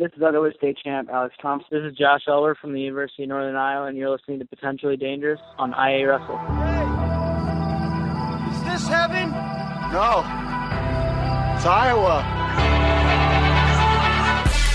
This is otherwise state champ Alex Thompson. This is Josh Elwer from the University of Northern Iowa, and you're listening to Potentially Dangerous on IA Wrestle. Hey, is this heaven? No, it's Iowa.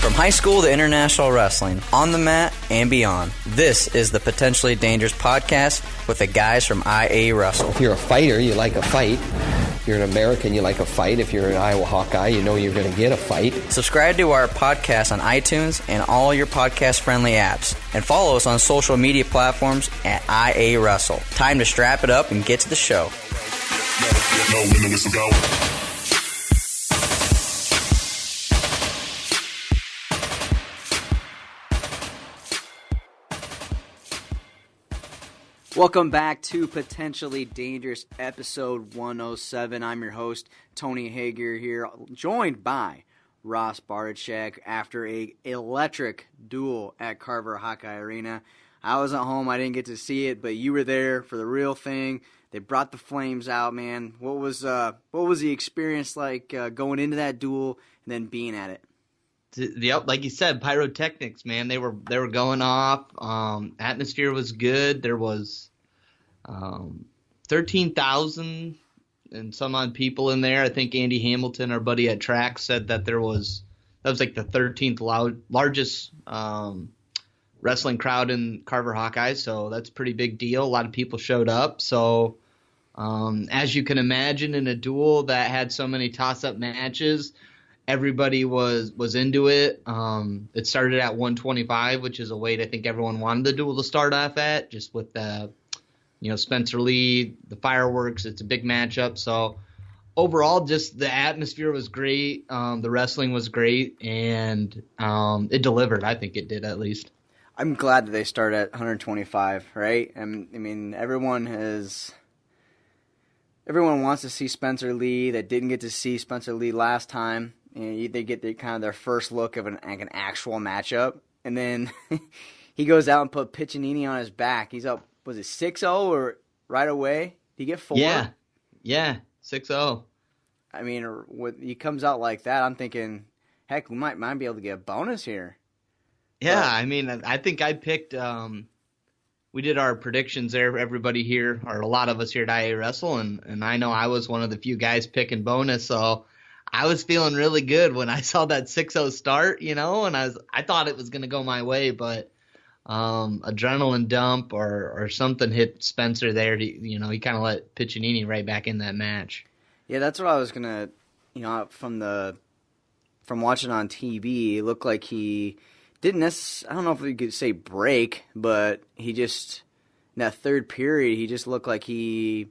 From high school to international wrestling, on the mat and beyond, this is the Potentially Dangerous podcast with the guys from IA Wrestle. If you're a fighter, you like a fight. If you're an American, you like a fight. If you're an Iowa Hawkeye, you know you're going to get a fight. Subscribe to our podcast on iTunes and all your podcast-friendly apps. And follow us on social media platforms at IA Wrestle. Time to strap it up and get to the show. Welcome back to Potentially Dangerous, episode 107. I'm your host, Tony Hager, here, joined by Ross Bartachek after a electric duel at Carver Hawkeye Arena. I was at home, I didn't get to see it, but you were there for the real thing. They brought the flames out, man. What was the experience like going into that duel and then being at it? Yep, like you said, pyrotechnics, man. They were going off. Atmosphere was good. There was 13,000 and some odd people in there. I think Andy Hamilton, our buddy at Track, said that that was like the 13th largest wrestling crowd in Carver Hawkeye. So that's a pretty big deal. A lot of people showed up. So as you can imagine, in a duel that had so many toss-up matches, everybody was into it. It started at 125, which is a weight I think everyone wanted the duel to start off at, just with the, Spencer Lee, the fireworks. It's a big matchup. So overall, just the atmosphere was great. The wrestling was great, and it delivered. I think it did, at least. I'm glad that they started at 125, right? I mean, everyone wants to see Spencer Lee that didn't get to see Spencer Lee last time. And they get their first look of an actual matchup. And then he goes out and put Piccinini on his back. He's up, was it 6-0 or right away? Did he get 4? Yeah, 6-0. I mean, when he comes out like that, I'm thinking, heck, we might be able to get a bonus here. Yeah, I mean, I think I picked we did our predictions there, everybody here, or a lot of us here at IA Wrestle, and I know I was one of the few guys picking bonus, so I was feeling really good when I saw that 6-0 start, and I thought it was going to go my way, but adrenaline dump or something hit Spencer there. He kind of let Piccinini right back in that match. Yeah, that's what I was going to, from watching on TV, it looked like he didn't I don't know if we could say break, but he just, in that third period, he just looked like he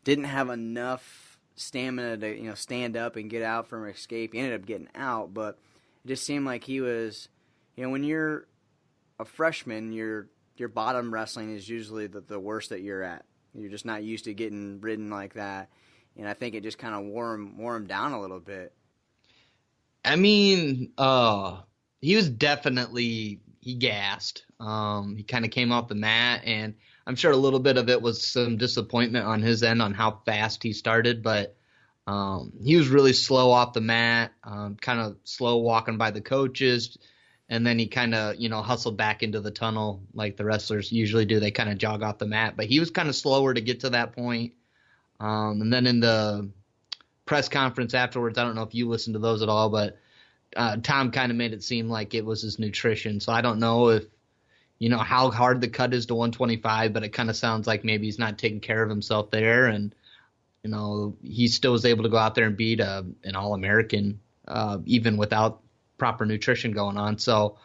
didn't have enough stamina to stand up and get out from escape. He ended up getting out, but it just seemed like he was, when you're a freshman, your bottom wrestling is usually the worst that you're at. You're just not used to getting ridden like that, and I think it just kind of wore him down a little bit. I mean, he was definitely, he gassed. He kind of came off the mat, and I'm sure a little bit of it was some disappointment on his end on how fast he started, but he was really slow off the mat, kind of slow walking by the coaches, and then he kind of, hustled back into the tunnel like the wrestlers usually do. They kind of jog off the mat, but he was kind of slower to get to that point. And then in the press conference afterwards, I don't know if you listened to those at all, but Tom kind of made it seem like it was his nutrition. So I don't know if, how hard the cut is to 125, but it kind of sounds like maybe he's not taking care of himself there. And, he still was able to go out there and beat an All-American, even without proper nutrition going on. So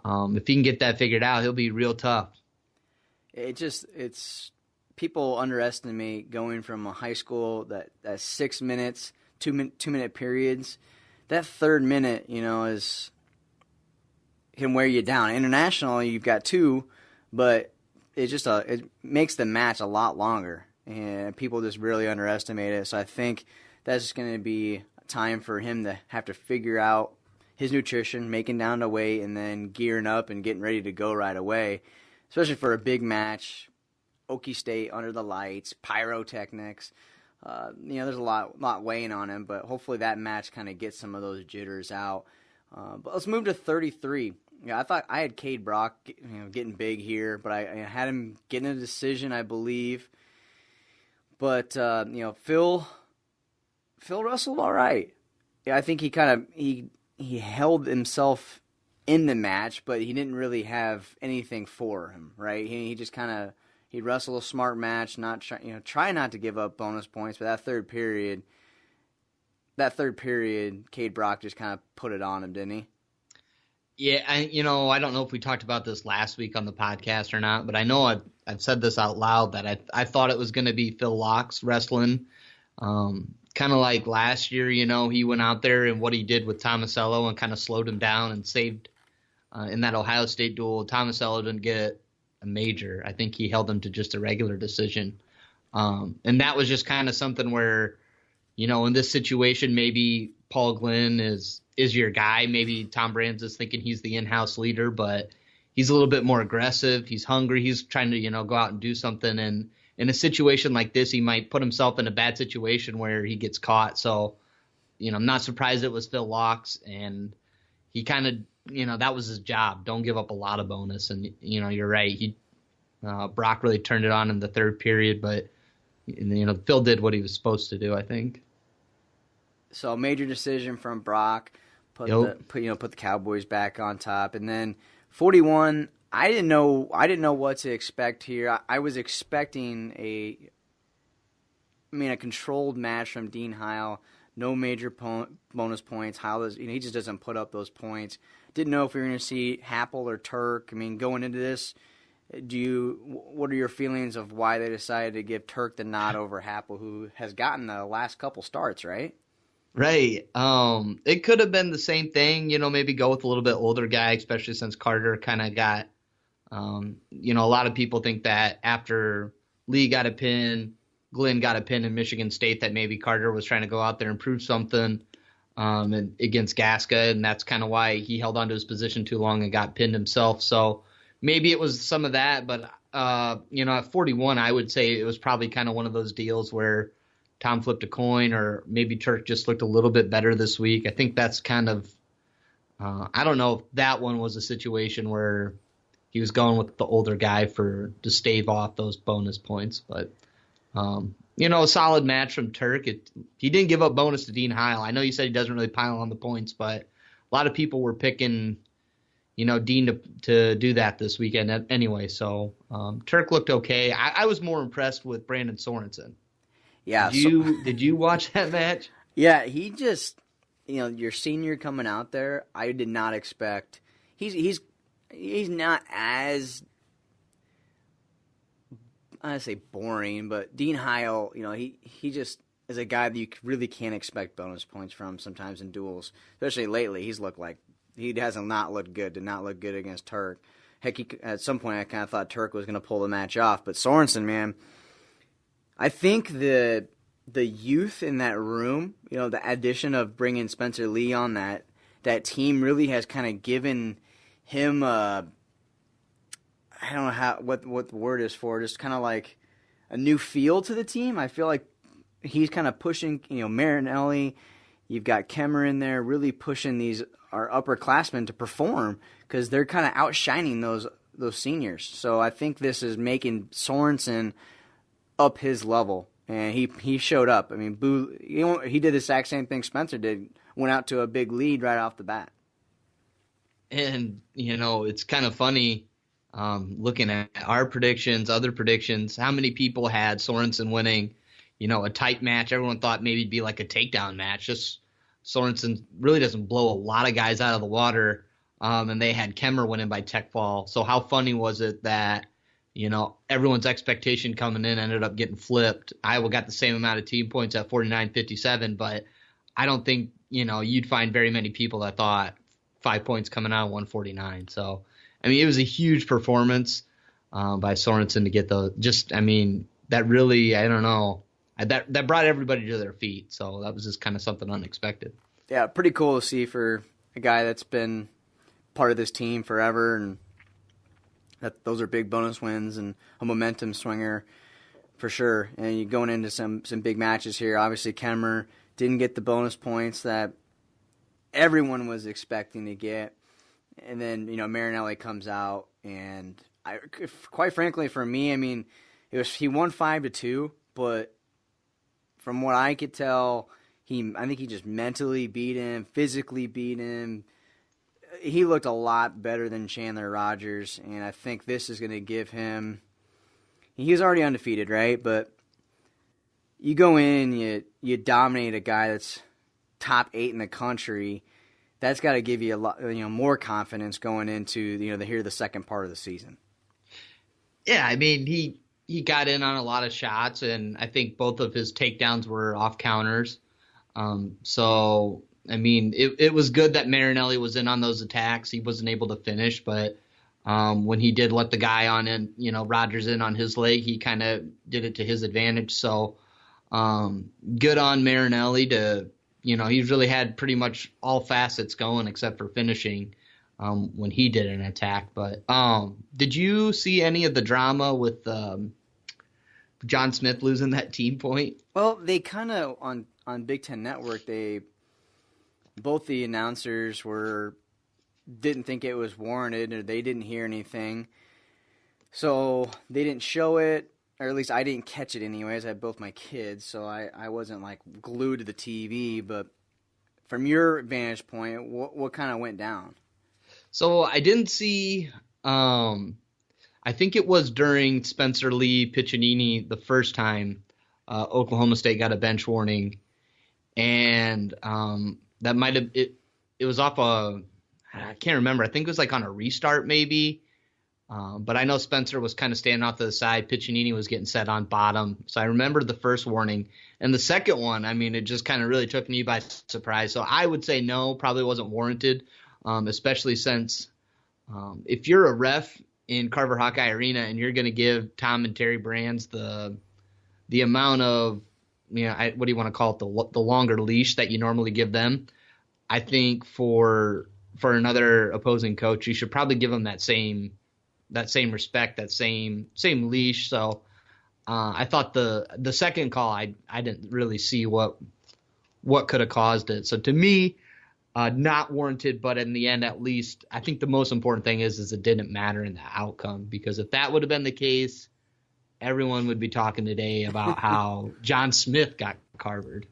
if he can get that figured out, he'll be real tough. It's people underestimate going from a high school that 6 minutes, 2-minute periods. That third minute, can wear you down. International, you've got 2, but it makes the match a lot longer, and people just really underestimate it. So I think that's just going to be time for him to have to figure out his nutrition, making down to weight, and then gearing up and getting ready to go right away, especially for a big match. Okie State under the lights, pyrotechnics. There's a lot weighing on him, but hopefully that match kind of gets some of those jitters out. But let's move to 33. Yeah, I thought I had Cade Brock getting big here, but I had him getting a decision, I believe. But Phil wrestled all right. Yeah, I think he held himself in the match, but he didn't really have anything for him, right? He just he'd wrestle a smart match, try not to give up bonus points. But that third period, Cade Brock just kind of put it on him, didn't he? Yeah, I don't know if we talked about this last week on the podcast or not, but I know I've said this out loud that I thought it was going to be Phil Locks wrestling. Kind of like last year, he went out there and what he did with Tomasello and kind of slowed him down and saved in that Ohio State duel. Tomasello didn't get a major. I think he held him to just a regular decision. And that was just kind of something where, in this situation, maybe Paul Glynn is your guy. Maybe Tom Brands is thinking he's the in-house leader, but he's a little bit more aggressive. He's hungry. He's trying to, go out and do something. And in a situation like this, he might put himself in a bad situation where he gets caught. So, I'm not surprised it was Phil Locks, and he kind of, that was his job. Don't give up a lot of bonus. And, you're right. Brock really turned it on in the third period, but, Phil did what he was supposed to do, I think. So major decision from Brock, put the Cowboys back on top, and then 41. I didn't know what to expect here. I was expecting a controlled match from Dean Heil. No major bonus points. Heil he just doesn't put up those points. Didn't know if we were going to see Happel or Turk. Going into this, what are your feelings of why they decided to give Turk the nod over Happel, who has gotten the last couple starts, right? Right. It could have been the same thing, maybe go with a little bit older guy, especially since Carter kind of got, a lot of people think that after Lee got a pin, Glenn got a pin in Michigan State, that maybe Carter was trying to go out there and prove something and against Gasca, and that's kind of why he held on to his position too long and got pinned himself. So maybe it was some of that, but, at 41, I would say it was probably kind of one of those deals where Tom flipped a coin, or maybe Turk just looked a little bit better this week. I think that's kind of, I don't know if that one was a situation where he was going with the older guy to stave off those bonus points. But, a solid match from Turk. He didn't give up bonus to Dean Heil. I know you said he doesn't really pile on the points, but a lot of people were picking, Dean to do that this weekend anyway. So Turk looked okay. I was more impressed with Brandon Sorensen. Yeah. Did you watch that match? Yeah, he just, your senior coming out there, I did not expect. He's not as, I say boring, but Dean Heil, he just is a guy that you really can't expect bonus points from sometimes in duels, especially lately. He hasn't not looked good. Did not look good against Turk. Heck, at some point I kind of thought Turk was going to pull the match off, but Sorensen, man. I think the youth in that room, the addition of bringing Spencer Lee on that team really has kind of given him I don't know what the word is for, just kind of like a new feel to the team. I feel like he's kind of pushing, Marinelli, you've got Kemmer in there, really pushing our upperclassmen to perform because they're kind of outshining those seniors. So I think this is making Sorensen up his level, and he showed up. He did the exact same thing Spencer did, went out to a big lead right off the bat. And, it's kind of funny looking at our predictions, other predictions, how many people had Sorensen winning, a tight match. Everyone thought maybe it'd be like a takedown match. Just Sorensen really doesn't blow a lot of guys out of the water, and they had Kemmer winning by tech fall. So how funny was it that everyone's expectation coming in ended up getting flipped? Iowa got the same amount of team points at 49-57, but I don't think, you'd find very many people that thought 5 points coming out of 149. So, it was a huge performance by Sorensen to get that really, I don't know, that brought everybody to their feet. So that was just kind of something unexpected. Yeah, pretty cool to see for a guy that's been part of this team forever, and those are big bonus wins and a momentum swinger for sure. And you're going into some big matches here. Obviously, Kemmer didn't get the bonus points that everyone was expecting to get. And then, Marinelli comes out, and quite frankly, for me, I mean, he won 5-2, but from what I could tell, I think he just mentally beat him, physically beat him. He looked a lot better than Chandler Rogers, and I think this is going to give him. He's already undefeated, right? But you go in, you dominate a guy that's top 8 in the country. That's got to give you a lot, more confidence going into the second part of the season. Yeah, I mean, he got in on a lot of shots, and I think both of his takedowns were off counters. So, I mean, it was good that Marinelli was in on those attacks. He wasn't able to finish, but when he did let the guy on in, Rogers in on his leg, he kind of did it to his advantage. So, good on Marinelli to, he's really had pretty much all facets going except for finishing when he did an attack. But did you see any of the drama with John Smith losing that team point? Well, they kind of on Big Ten Network, both the announcers didn't think it was warranted, or they didn't hear anything, so they didn't show it, or at least I didn't catch it anyways. I had both my kids, so I wasn't like glued to the TV. But from your vantage point, what kind of went down? So I didn't see. I think it was during Spencer Lee Piccinini the first time Oklahoma State got a bench warning, and that might have it was off I can't remember. I think it was like on a restart maybe, but I know Spencer was kind of standing off to the side. Piccinini was getting set on bottom, so I remember the first warning. And the second one, I mean, it just kind of really took me by surprise. So I would say no, probably wasn't warranted, especially since if you're a ref in Carver Hawkeye Arena and you're going to give Tom and Terry Brands the amount of, what do you want to call it, the longer leash that you normally give them, I think for another opposing coach, you should probably give them that same respect, that same leash. So I thought the second call, I didn't really see what could have caused it. So to me, not warranted, but in the end, at least, I think the most important thing is it didn't matter in the outcome, because if that would have been the case, everyone would be talking today about how John Smith got carvered.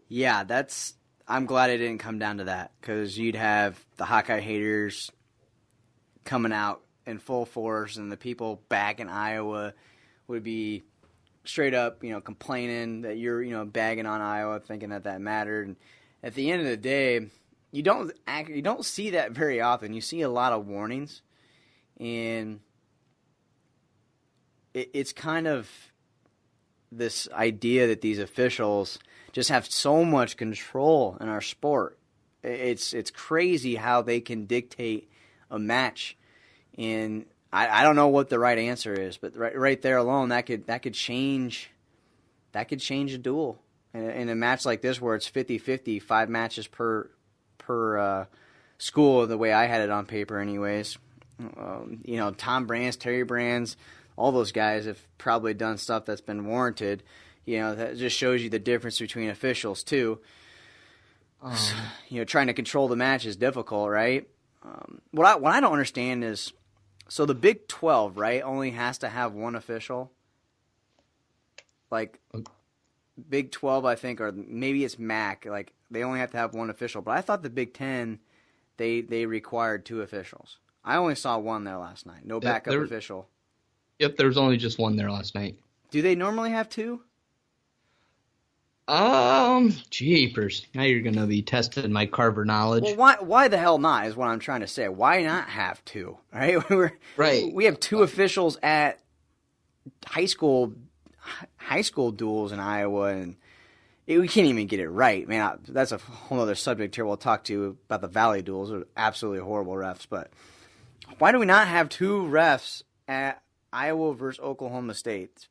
Yeah, I'm glad it didn't come down to that, because you'd have the Hawkeye haters coming out in full force, and the people back in Iowa would be straight up, complaining that you're, bagging on Iowa, thinking that mattered. And at the end of the day, you don't see that very often. You see a lot of warnings, and it's kind of this idea that these officials just have so much control in our sport. It's crazy how they can dictate a match, and I don't know what the right answer is, but right there alone, that could change a duel in a match like this where it's 50-50, 5 matches per school, the way I had it on paper, anyways. Tom Brands, Terry Brands, all those guys have probably done stuff that's been warranted. That just shows you the difference between officials, too. Trying to control the match is difficult, right? What I don't understand is, so the Big 12, right, only has to have one official? Like, Big 12, I think, or maybe it's MAC, like, they only have to have one official. But I thought the Big 10, they required 2 officials. I only saw one there last night. No backup official. Yep, there was only just one there last night. Do they normally have 2? Jeepers. Now you're going to be testing my Carver knowledge. Well, why the hell not is what I'm trying to say. Why not have 2, right? Right. We have 2 officials at high school duels in Iowa, and we can't even get it right. Man, that's a whole other subject here we'll talk to you about the Valley duels. They're absolutely horrible refs, but why do we not have 2 refs at Iowa versus Oklahoma State?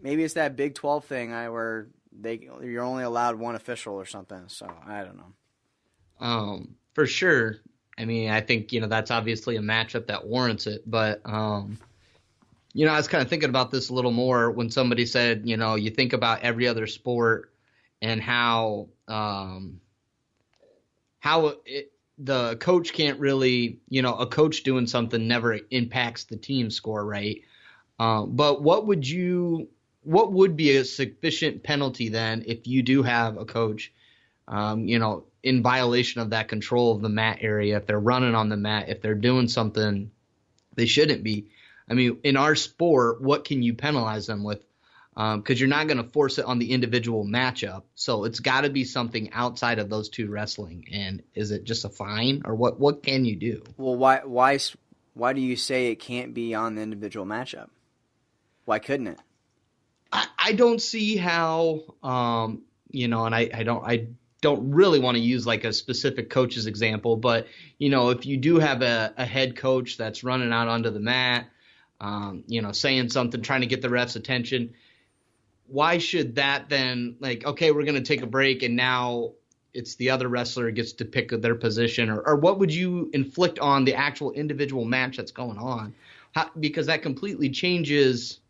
Maybe it's that Big 12 thing where you're only allowed 1 official or something. So I don't know. For sure. I mean, I think that's obviously a matchup that warrants it. But I was kind of thinking about this a little more when somebody said, you think about every other sport and how the coach can't really, a coach doing something never impacts the team score, right? But what would be a sufficient penalty then if you do have a coach, in violation of that control of the mat area, if they're running on the mat, if they're doing something they shouldn't be? I mean, in our sport, what can you penalize them with? Because you're not going to force it on the individual matchup. So it's got to be something outside of those two wrestling. And is it just a fine, or what can you do? Well, why do you say it can't be on the individual matchup? Why couldn't it? I don't see how, and I don't really want to use like a specific coach's example, but if you do have a head coach that's running out onto the mat, saying something, trying to get the ref's attention, why should that then, like, okay, we're going to take a break and now it's the other wrestler gets to pick their position, or what would you inflict on the actual individual match that's going on? Because that completely changes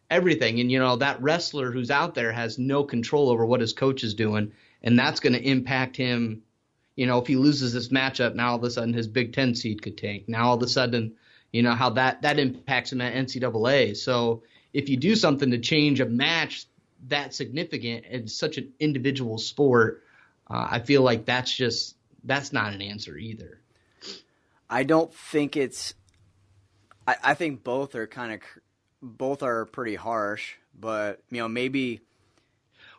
everything. And, that wrestler who's out there has no control over what his coach is doing, and that's going to impact him. If he loses this matchup, now all of a sudden his Big Ten seed could tank. Now all of a sudden, how that impacts him at NCAA. So if you do something to change a match that significant in such an individual sport, I feel like that's not an answer either. I don't think it's. I think both are pretty harsh, but maybe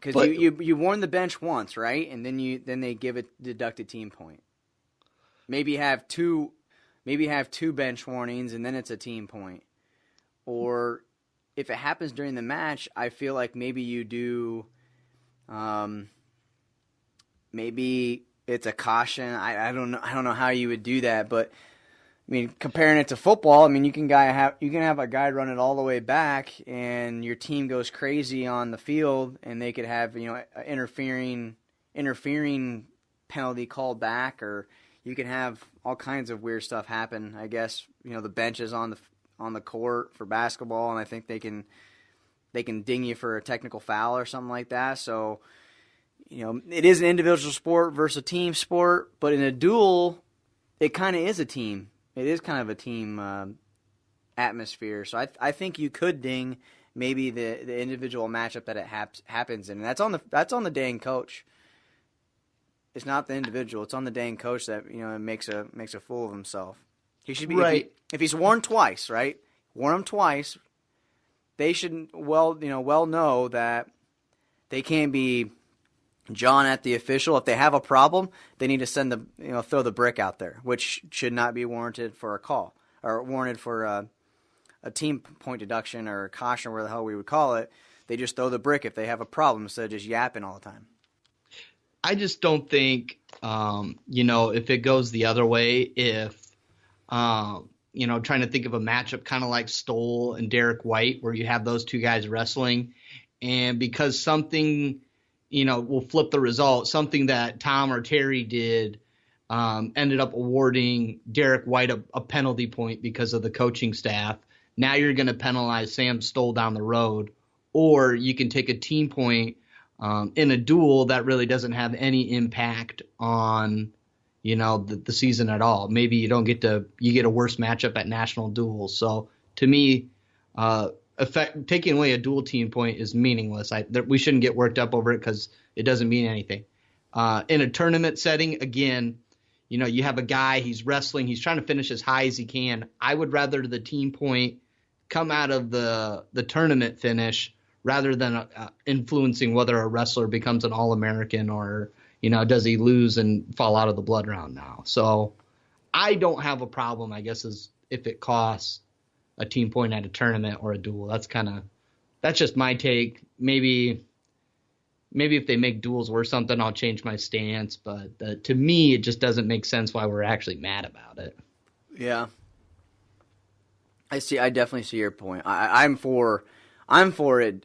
because you warn the bench once, right, and then they deduct a team point. Maybe have two bench warnings and then it's a team point, or if it happens during the match, I feel like maybe you do. Maybe it's a caution. I don't know how you would do that, but I mean, comparing it to football, I mean, you can have a guy run it all the way back, and your team goes crazy on the field, and they could have interfering penalty called back, or you can have all kinds of weird stuff happen. I guess the bench is on the court for basketball, and I think they can ding you for a technical foul or something like that. So it is an individual sport versus a team sport, but in a duel, it kind of is a team. It is kind of a team atmosphere. So I think you could ding maybe the individual matchup that it happens in. And that's on the dang coach. It's not the individual. It's on the dang coach that makes a fool of himself. He should be right. If he's warned twice, right? Warn him twice. They should well know that they can't be John at the official. If they have a problem, they need to throw the brick out there, which should not be warranted for a call, or warranted for a team point deduction or a caution, where the hell we would call it. They just throw the brick if they have a problem instead of just yapping all the time. I just don't think, if it goes the other way, if, trying to think of a matchup kind of like Stoll and Derek White, where you have those two guys wrestling, and because something will flip the result. Something that Tom or Terry did ended up awarding Derek White a penalty point because of the coaching staff. Now you're going to penalize Sam Stoll down the road, or you can take a team point in a duel that really doesn't have any impact on the season at all. Maybe you get a worse matchup at national duels. So to me, taking away a dual team point is meaningless. We shouldn't get worked up over it because it doesn't mean anything. In a tournament setting, again, you have a guy, he's wrestling, he's trying to finish as high as he can. I would rather the team point come out of the tournament finish rather than influencing whether a wrestler becomes an All-American or, does he lose and fall out of the blood round now. So I don't have a problem, I guess, is if it costs a team point at a tournament or a duel. That's just my take. Maybe if they make duels worth something, I'll change my stance. But to me, it just doesn't make sense why we're actually mad about it. Yeah, I definitely see your point. I'm for it.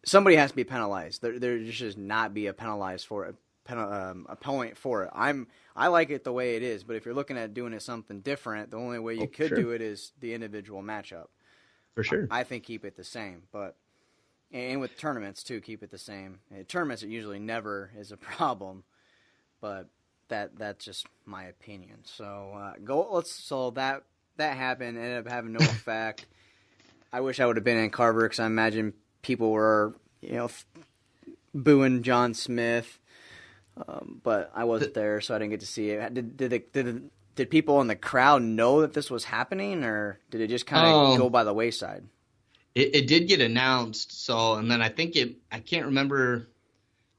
Somebody has to be penalized. There should not be a penalized for it. A point for it. I like it the way it is, but if you're looking at doing it something different, the only way you could do it is the individual matchup. For sure. I think keep it the same, and with tournaments too, keep it the same. In tournaments, it usually never is a problem, but that's just my opinion. So that happened, ended up having no effect. I wish I would have been in Carver because I imagine people were, booing John Smith, but I wasn't there, so I didn't get to see it. Did people in the crowd know that this was happening, or did it just kind of go by the wayside? It did get announced, and then I can't remember,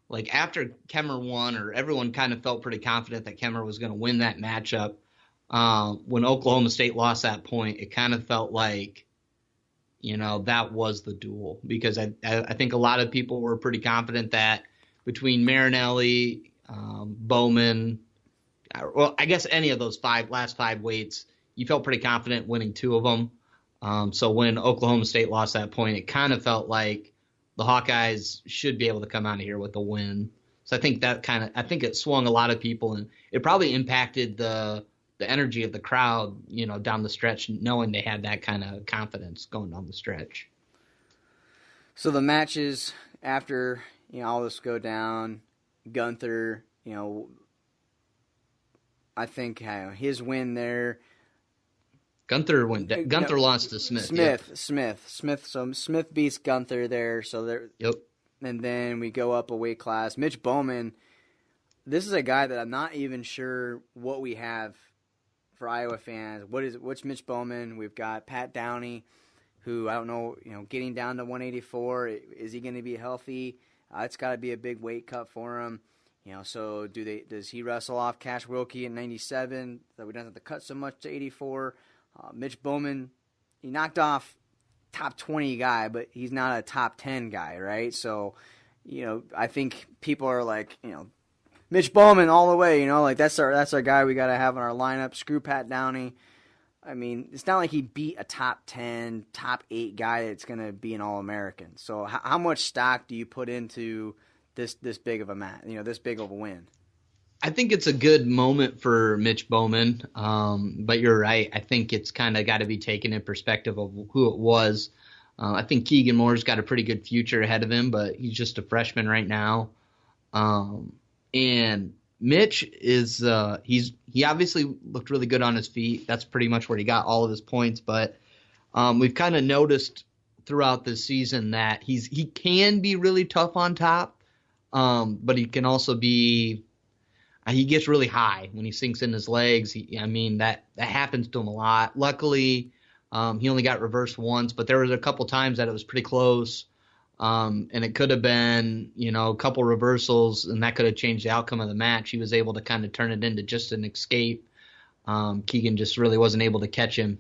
like after Kemmer won, or everyone kind of felt pretty confident that Kemmer was going to win that matchup. When Oklahoma State lost that point, it kind of felt like, that was the duel, because I think a lot of people were pretty confident that between Marinelli, Bowman, well, I guess any of those last five weights, you felt pretty confident winning two of them. So when Oklahoma State lost that point, it kind of felt like the Hawkeyes should be able to come out of here with a win. So I think it swung a lot of people, and it probably impacted the energy of the crowd, down the stretch, knowing they had that kind of confidence going down the stretch. So the matches after, all this go down, Gunther, I think his win there. Gunther lost to Smith. Smith. So Smith beats Gunther there. So there. Yep. And then we go up a weight class. Mitch Bowman. This is a guy that I'm not even sure what we have for Iowa fans. What's Mitch Bowman? We've got Pat Downey, who I don't know. Getting down to 184. Is he going to be healthy? It's got to be a big weight cut for him. So does he wrestle off Cash Wilkie at 97, so we don't have to cut so much to 84? Mitch Bowman, he knocked off top 20 guy, but he's not a top 10 guy, right? So, I think people are like, Mitch Bowman all the way, like that's our guy we got to have in our lineup. Screw Pat Downey. I mean, it's not like he beat a top 10, top 8 guy that's going to be an All-American. So how much stock do you put into this big of a match, this big of a win? I think it's a good moment for Mitch Bowman, but you're right. I think it's kind of got to be taken in perspective of who it was. I think Keegan Moore's got a pretty good future ahead of him, but he's just a freshman right now. And Mitch is he obviously looked really good on his feet. That's pretty much where he got all of his points. But we've kind of noticed throughout this season that he can be really tough on top, but he can also be. He gets really high when he sinks in his legs. That happens to him a lot. Luckily, he only got reversed once, but there was a couple times that it was pretty close. And it could have been, a couple reversals, and that could have changed the outcome of the match. He was able to kind of turn it into just an escape. Keegan just really wasn't able to catch him.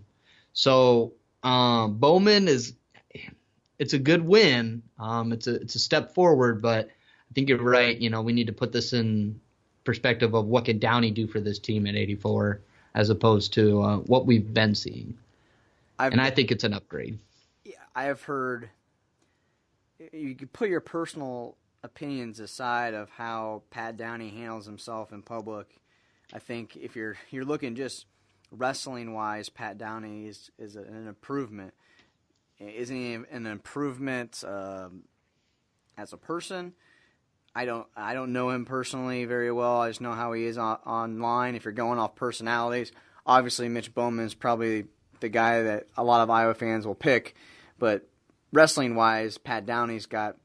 So Bowman it's a good win. It's a step forward, but I think you're right. We need to put this in perspective of what can Downey do for this team at 84 as opposed to what we've been seeing. I think it's an upgrade. Yeah, I have heard you could put your personal opinions aside of how Pat Downey handles himself in public. I think if you're looking just wrestling wise, Pat Downey is an improvement. Isn't he an improvement as a person? I don't know him personally very well. I just know how he is online. If you're going off personalities, obviously Mitch Bowman is probably the guy that a lot of Iowa fans will pick. But wrestling-wise, Pat Downey's got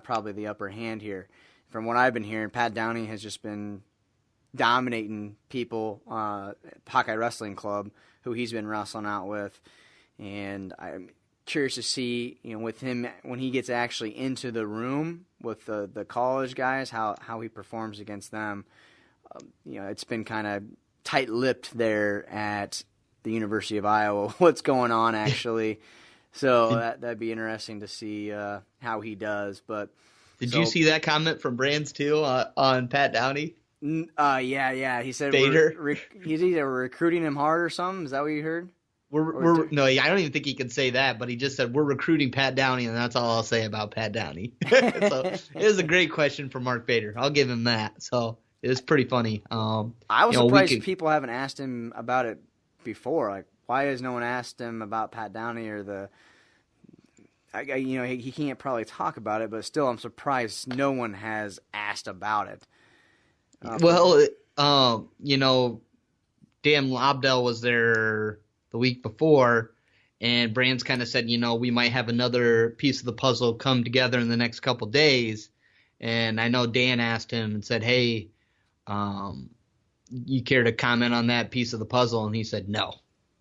probably the upper hand here. From what I've been hearing, Pat Downey has just been dominating people, Hawkeye Wrestling Club, who he's been wrestling out with. And I'm curious to see, with him when he gets actually into the room with the college guys, how he performs against them. It's been kind of tight-lipped there at the University of Iowa. What's going on actually? So that'd be interesting to see how he does. But did you see that comment from Brands too on Pat Downey? Yeah. He said he's either recruiting him hard or something. Is that what you heard? No, I don't even think he could say that, but he just said, we're recruiting Pat Downey, and that's all I'll say about Pat Downey. So it was a great question from Mark Bader. I'll give him that. So it was pretty funny. I was surprised people haven't asked him about it before. Like, why has no one asked him about Pat Downey or he can't probably talk about it, but still I'm surprised no one has asked about it. Well, Dan Lobdell was there the week before, and Brands kind of said, we might have another piece of the puzzle come together in the next couple days. And I know Dan asked him and said, hey, you care to comment on that piece of the puzzle? And he said no.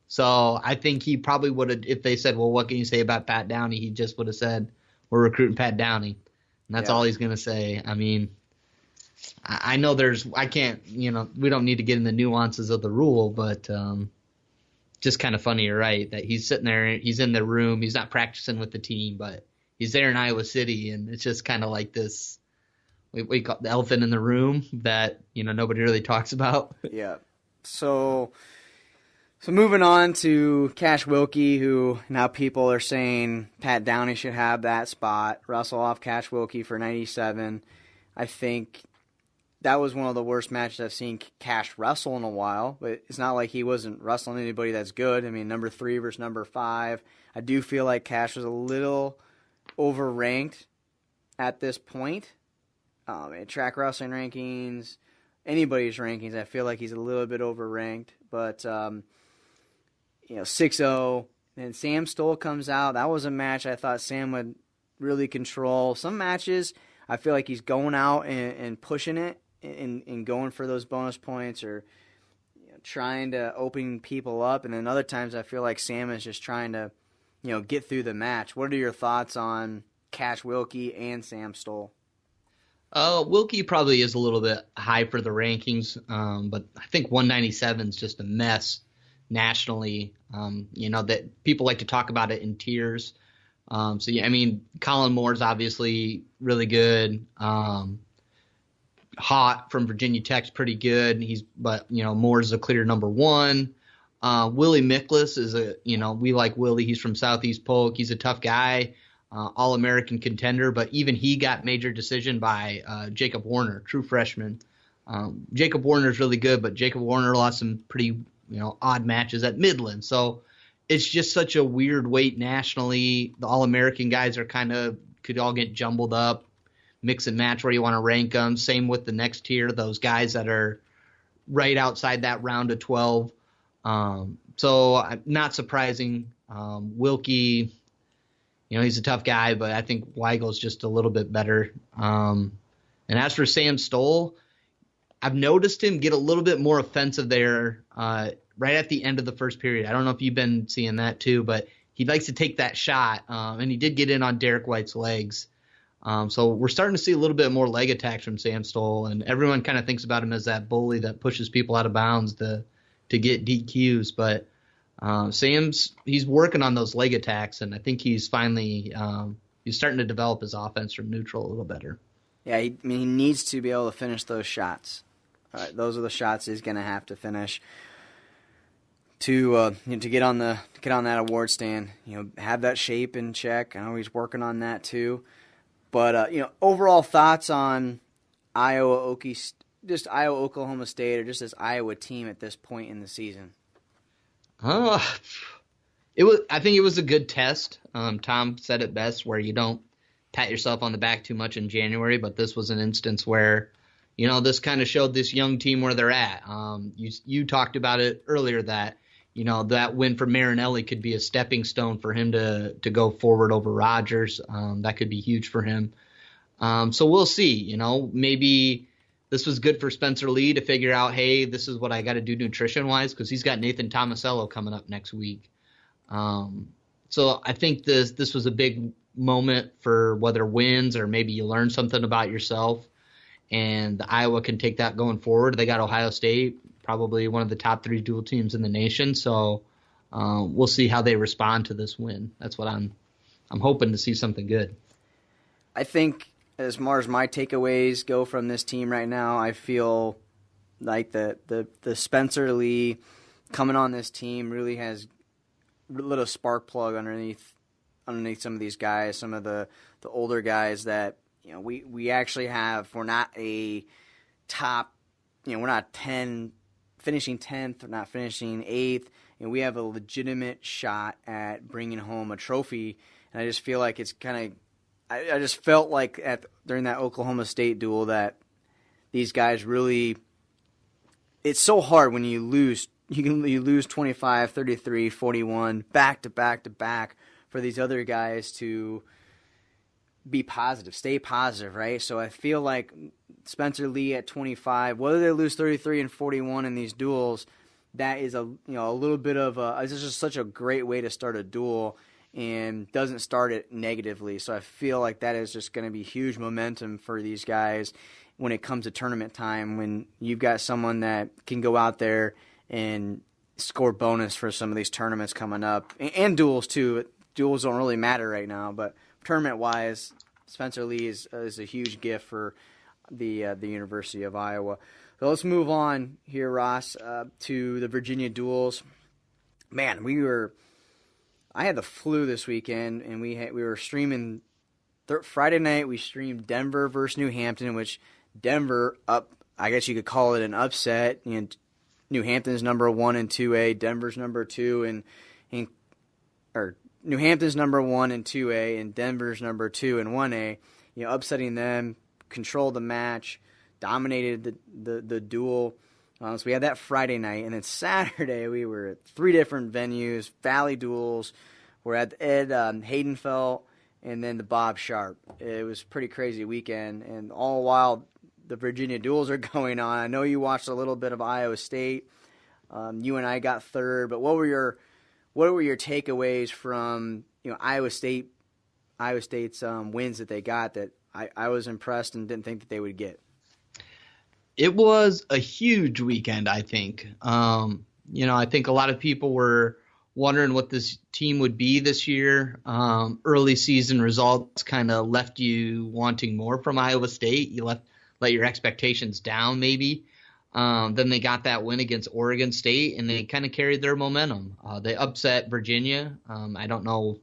So I think he probably would have, if they said, well, what can you say about Pat Downey? He just would have said, we're recruiting Pat Downey. And that's all he's going to say. I mean, I know I can't, we don't need to get in the nuances of the rule, but just kind of funny, you're right, that he's sitting there, he's in the room, he's not practicing with the team, but he's there in Iowa City, and it's just kind of like this, we call the elephant in the room that, nobody really talks about. Yeah. So moving on to Cash Wilkie, who now people are saying Pat Downey should have that spot, wrestle off Cash Wilkie for 97. I think that was one of the worst matches I've seen Cash wrestle in a while, but it's not like he wasn't wrestling anybody that's good. I mean, number 3 versus number 5. I do feel like Cash was a little overranked at this point. In track wrestling rankings, anybody's rankings, I feel like he's a little bit overranked. But, 6-0, and Sam Stoll comes out. That was a match I thought Sam would really control. Some matches, I feel like he's going out and pushing it and going for those bonus points or trying to open people up. And then other times I feel like Sam is just trying to, get through the match. What are your thoughts on Cash Wilkie and Sam Stoll? Wilkie probably is a little bit high for the rankings, but I think 197 is just a mess nationally. That people like to talk about it in tiers. Colin Moore's obviously really good. Hot from Virginia Tech's pretty good. But Moore's a clear number 1. Willie Miklas is we like Willie. He's from Southeast Polk. He's a tough guy. All-American contender, but even he got major decision by Jacob Warner, true freshman. Jacob Warner is really good, but Jacob Warner lost some pretty odd matches at Midland. So it's just such a weird weight nationally. The All-American guys are could all get jumbled up, mix and match where you want to rank them. Same with the next tier, those guys that are right outside that round of 12. So not surprising. Wilkie, he's a tough guy, but I think Weigel's just a little bit better. And as for Sam Stoll, I've noticed him get a little bit more offensive there right at the end of the first period. I don't know if you've been seeing that too, but he likes to take that shot, and he did get in on Derek White's legs. So we're starting to see a little bit more leg attacks from Sam Stoll, and everyone kind of thinks about him as that bully that pushes people out of bounds to get DQs, but he's working on those leg attacks, and I think he's finally he's starting to develop his offense from neutral a little better. Yeah, he needs to be able to finish those shots. Those are the shots he's going to have to finish to get on that award stand. Have that shape in check. I know he's working on that too. But overall thoughts on Iowa, Oklahoma State, or just this Iowa team at this point in the season? I think it was a good test. Tom said it best, where you don't pat yourself on the back too much in January, but this was an instance where, this kind of showed this young team where they're at. You talked about it earlier that, that win for Marinelli could be a stepping stone for him to go forward over Rogers. That could be huge for him. So we'll see. Maybe this was good for Spencer Lee to figure out, hey, this is what I got to do nutrition-wise, because he's got Nathan Tomasello coming up next week. So I think this was a big moment for whether wins or maybe you learn something about yourself, and Iowa can take that going forward. They got Ohio State, probably one of the top 3 dual teams in the nation, so we'll see how they respond to this win. That's what I'm hoping to see something good. I think as far as my takeaways go from this team right now, I feel like the Spencer Lee coming on this team really has lit a spark plug underneath some of these guys, some of the older guys that we actually have. We're not a top, we're not finishing 10th, we're not finishing 8th, and we have a legitimate shot at bringing home a trophy. And I just feel like it's kind of, I just felt like during that Oklahoma State duel that these guys really. It's so hard when you lose. You lose 25, 33, 41 back to back to back for these other guys to be positive, stay positive, right? So I feel like Spencer Lee at 25, whether they lose 33 and 41 in these duels, that is a little bit of it's just such a great way to start a duel and doesn't start it negatively. So I feel like that is just going to be huge momentum for these guys when it comes to tournament time, when you've got someone that can go out there and score bonus for some of these tournaments coming up, and duels too. Duels don't really matter right now, but tournament-wise, Spencer Lee is a huge gift for the University of Iowa. So let's move on here, Ross, to the Virginia duels. Man, I had the flu this weekend, and we were streaming Friday night. We streamed Denver versus New Hampton, which Denver I guess you could call it an upset. And New Hampton's number 1 in 2A, Denver's number 2, or New Hampton's number 1 in 2A, and Denver's number 2 in 1A. Upsetting them, controlled the match, dominated the duel. So we had that Friday night, and then Saturday we were at 3 different venues, Valley duels. We're at Ed Haydenfeld, and then the Bob Sharp. It was a pretty crazy weekend, and all while the Virginia duels are going on. I know you watched a little bit of Iowa State. You and I got third, but what were your takeaways from Iowa State's wins that they got that I was impressed and didn't think that they would get? It was a huge weekend, I think. I think a lot of people were wondering what this team would be this year. Early season results kind of left you wanting more from Iowa State. You let your expectations down maybe. Then they got that win against Oregon State, and they kind of carried their momentum. They upset Virginia. I don't know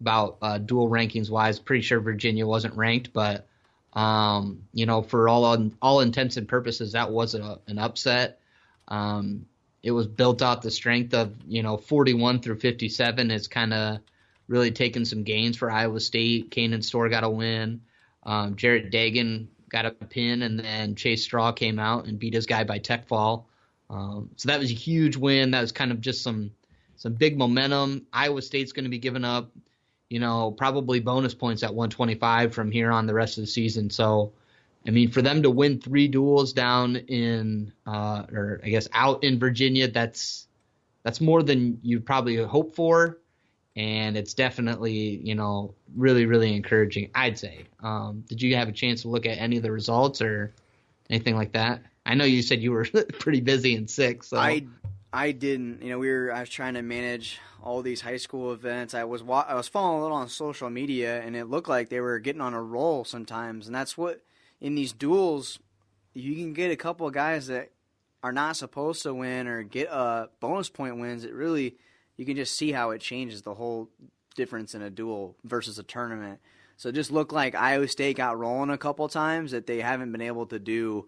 about dual rankings wise. Pretty sure Virginia wasn't ranked, but for all intents and purposes, that was an upset. It was built off the strength of 41 through 57 has kind of really taken some gains for Iowa State. Kanan Storr got a win. Jarrett Dagan got a pin, and then Chase Straw came out and beat his guy by tech fall. So that was a huge win. That was kind of just some big momentum. Iowa State's going to be giving up, probably bonus points at 125 from here on the rest of the season. So, for them to win 3 duels down in, out in Virginia, that's more than you'd probably hope for. And it's definitely, really, really encouraging, I'd say. Did you have a chance to look at any of the results or anything like that? I know you said you were pretty busy and sick. So I didn't. I was trying to manage all these high school events. I was following a little on social media, and it looked like they were getting on a roll sometimes. And that's what, in these duels, you can get a couple of guys that are not supposed to win or get bonus point wins. It really, you can just see how it changes the whole difference in a duel versus a tournament. So it just looked like Iowa State got rolling a couple times that they haven't been able to do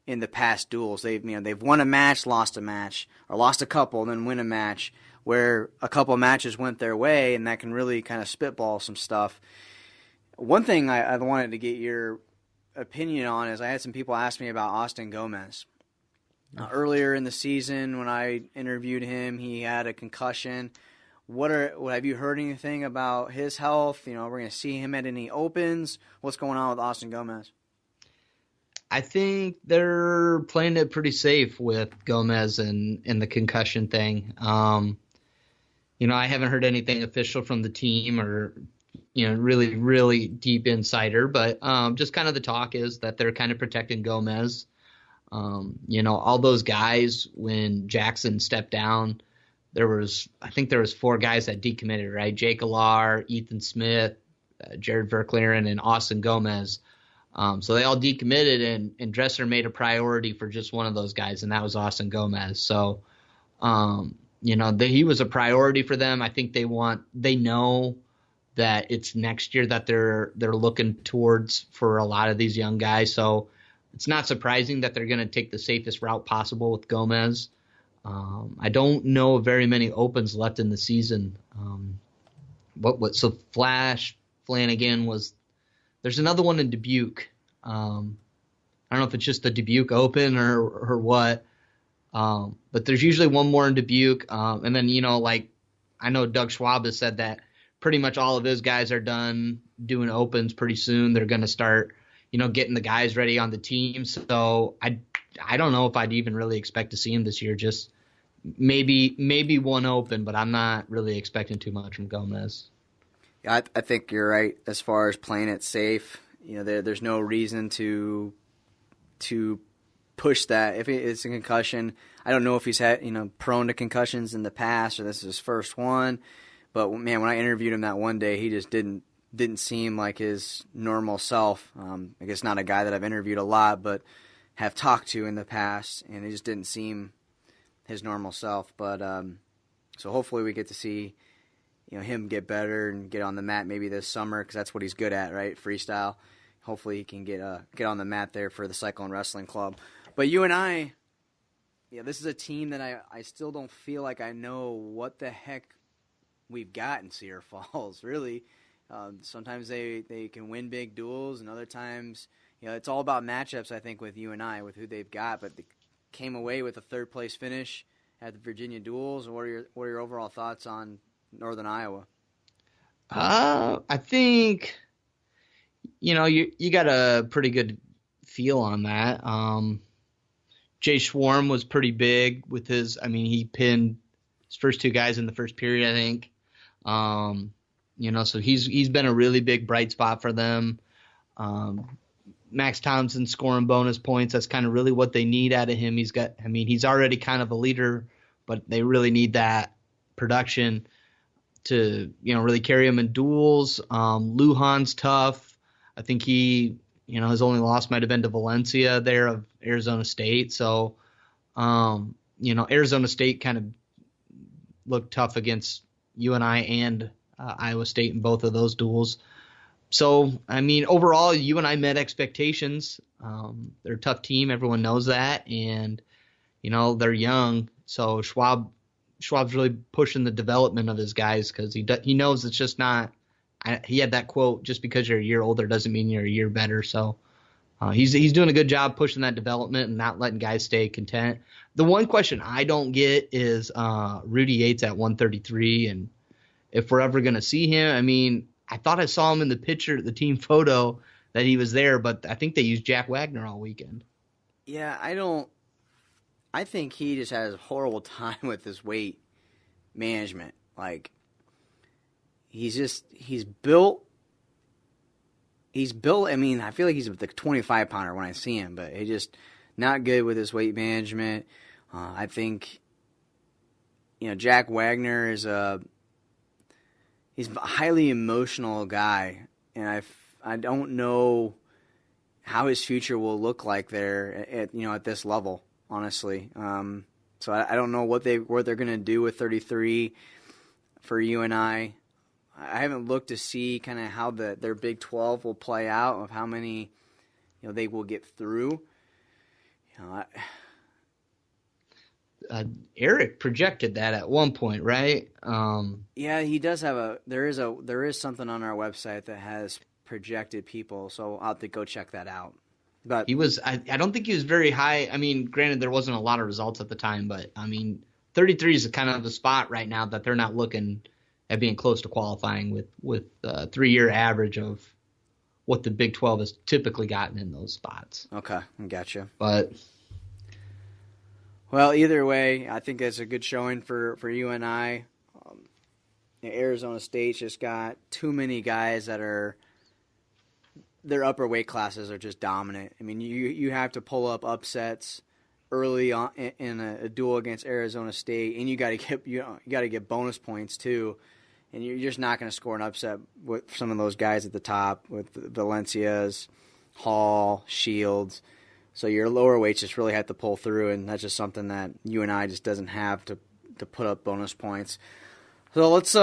in the past duels. They've won a match, lost a match, or lost a couple, then win a match, where a couple of matches went their way, and that can really kind of spitball some stuff. One thing I wanted to get your opinion on is I had some people ask me about Austin Gomez. Earlier in the season, when I interviewed him, he had a concussion. Have you heard anything about his health? We're going to see him at any opens. What's going on with Austin Gomez? I think they're playing it pretty safe with Gomez and the concussion thing. I haven't heard anything official from the team or, really, really deep insider, but just kind of the talk is that they're kind of protecting Gomez. All those guys, when Jackson stepped down, I think there was 4 guys that decommitted, right? Jake Alar, Ethan Smith, Jared Verkleren, and Austin Gomez. So they all decommitted, and Dresser made a priority for just one of those guys, and that was Austin Gomez. So, he was a priority for them. I think they know that it's next year that they're looking towards for a lot of these young guys. So it's not surprising that they're going to take the safest route possible with Gomez. I don't know very many opens left in the season. So Flash Flanagan there's another one in Dubuque. I I don't know if it's just the Dubuque Open or what. But there's usually one more in Dubuque. And then, like I know Doug Schwab has said that pretty much all of his guys are done doing opens pretty soon. They're going to start, getting the guys ready on the team. So I don't know if I'd even really expect to see him this year. Just maybe one open, but I'm not really expecting too much from Gomez. Yeah, I think you're right as far as playing it safe. There's no reason to push that. If it's a concussion, I don't know if he's had prone to concussions in the past or this is his first one. But man, when I interviewed him that one day, he just didn't seem like his normal self. I guess not a guy that I've interviewed a lot, but have talked to in the past, and he just didn't seem his normal self. But so hopefully we get to see him get better and get on the mat maybe this summer, because that's what he's good at, right? Freestyle. Hopefully he can get on the mat there for the Cyclone Wrestling Club. But UNI, this is a team that I still don't feel like I know what the heck we've got in Cedar Falls, really. Sometimes they can win big duels, and other times, it's all about matchups, I think, with UNI, with who they've got. But they came away with a third-place finish at the Virginia Duels. What are your overall thoughts on Northern Iowa? I think, you got a pretty good feel on that. Jay Schwarm was pretty big with he pinned his first two guys in the first period, I think. So he's been a really big bright spot for them. Max Thompson scoring bonus points. That's kind of really what they need out of him. He's already kind of a leader, but they really need that production to, really carry him in duels. Lujan's tough. I think he, his only loss might have been to Valencia there of Arizona State. So, Arizona State kind of looked tough against UNI and Iowa State in both of those duels. So, overall, UNI met expectations. They're a tough team. Everyone knows that. And, they're young. So Schwab's really pushing the development of his guys, because he knows it's just not – he had that quote, just because you're a year older doesn't mean you're a year better. So he's doing a good job pushing that development and not letting guys stay content. The one question I don't get is Rudy Yates at 133, and if we're ever going to see him. I thought I saw him in the picture, the team photo, that he was there, but I think they used Jack Wagner all weekend. Yeah, I think he just has a horrible time with his weight management. Like, he's built. I feel like he's the 25-pounder when I see him, but he's just not good with his weight management. I think, Jack Wagner is he's a highly emotional guy, and I don't know how his future will look like there at this level, honestly. So I don't know what they're going to do with 33 for UNI. I haven't looked to see kind of how their Big 12 will play out, of how many they will get through. Eric projected that at one point, right? Yeah, he does have there is something on our website that has projected people, so I'll have to go check that out. But he was I don't think he was very high. Granted, there wasn't a lot of results at the time, but 33 is kind of the spot right now that they're not looking at being close to qualifying with 3-year average of what the Big 12 has typically gotten in those spots. Okay, I gotcha. But well, either way, I think it's a good showing for UNI. Arizona State just got too many guys that are their upper weight classes are just dominant. You have to pull up upsets early on in a duel against Arizona State, and you got to get bonus points too. And you're just not going to score an upset with some of those guys at the top, with Valencias, Hall, Shields. So your lower weights just really have to pull through, and that's just something that UNI just doesn't have to put up bonus points. So let's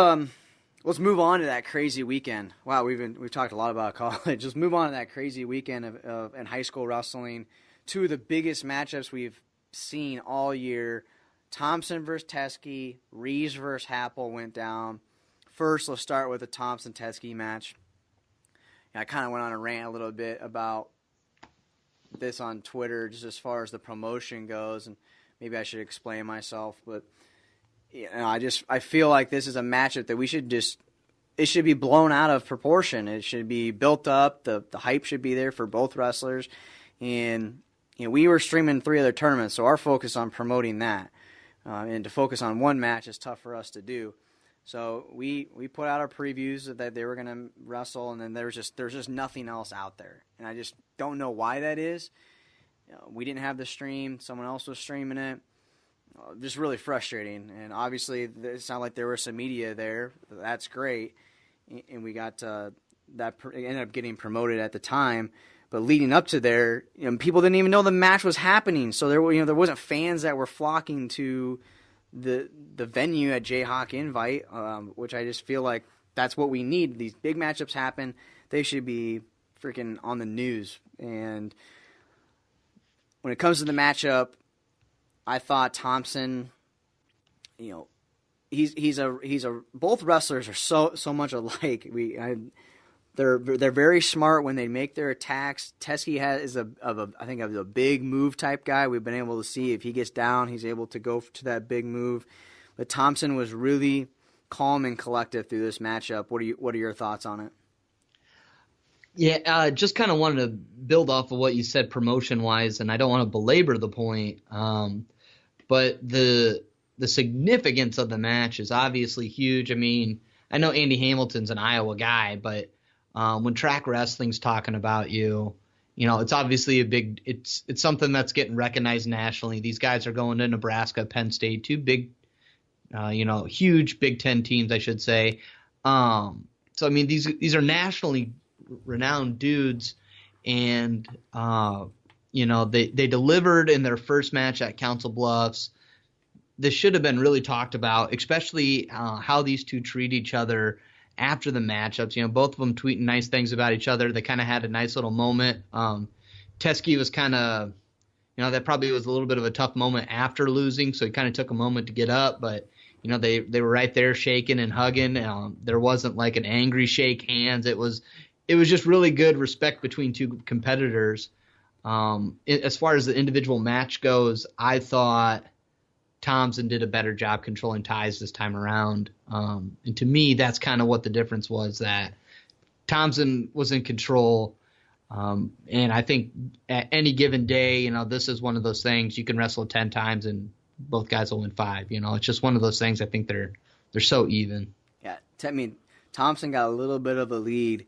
move on to that crazy weekend. Wow, we've talked a lot about college. Just move on to that crazy weekend of in high school wrestling. Two of the biggest matchups we've seen all year. Thompson versus Teske, Reeves versus Happel went down. First, let's start with the Thompson-Teske match. I kind of went on a rant a little bit about this on Twitter just as far as the promotion goes, and maybe I should explain myself, but I feel like this is a matchup that it should be blown out of proportion. It should be built up. The hype should be there for both wrestlers, and we were streaming 3 other tournaments, so our focus on promoting that, and to focus on one match is tough for us to do. So we put out our previews that they were going to wrestle, and then there's just nothing else out there, and I just don't know why that is. We didn't have the stream; someone else was streaming it. Just really frustrating, and obviously it sounded like there was some media there. That's great, and we got that ended up getting promoted at the time. But leading up to there, people didn't even know the match was happening, so there wasn't fans that were flocking to the venue at Jayhawk Invite, which I just feel like that's what we need. These big matchups happen; they should be freaking on the news. And when it comes to the matchup, I thought Thompson, he's a both wrestlers are so much alike. They're very smart when they make their attacks. Teske is a big move type guy. We've been able to see if he gets down, he's able to go to that big move. But Thompson was really calm and collective through this matchup. What are your thoughts on it? Yeah, just kind of wanted to build off of what you said promotion wise, and I don't want to belabor the point. But the significance of the match is obviously huge. I mean, I know Andy Hamilton's an Iowa guy, but when track wrestling's talking about it's obviously it's something that's getting recognized nationally. These guys are going to Nebraska, Penn State, 2 big, huge Big Ten teams, I should say. So I mean, these are nationally renowned dudes, and they delivered in their first match at Council Bluffs. This should have been really talked about, especially how these two treat each other after the matchups. Both of them tweeting nice things about each other. They kind of had a nice little moment. Teske was kind of, that probably was a little bit of a tough moment after losing, so he kind of took a moment to get up, but they were right there shaking and hugging. There wasn't like an angry shake hands. It was just really good respect between 2 competitors. As far as the individual match goes, I thought Thompson did a better job controlling ties this time around. And to me, that's kind of what the difference was, that Thompson was in control. And I think at any given day, this is one of those things you can wrestle 10 times and both guys will win 5. It's just one of those things. I think they're so even. Yeah. I mean, Thompson got a little bit of a lead.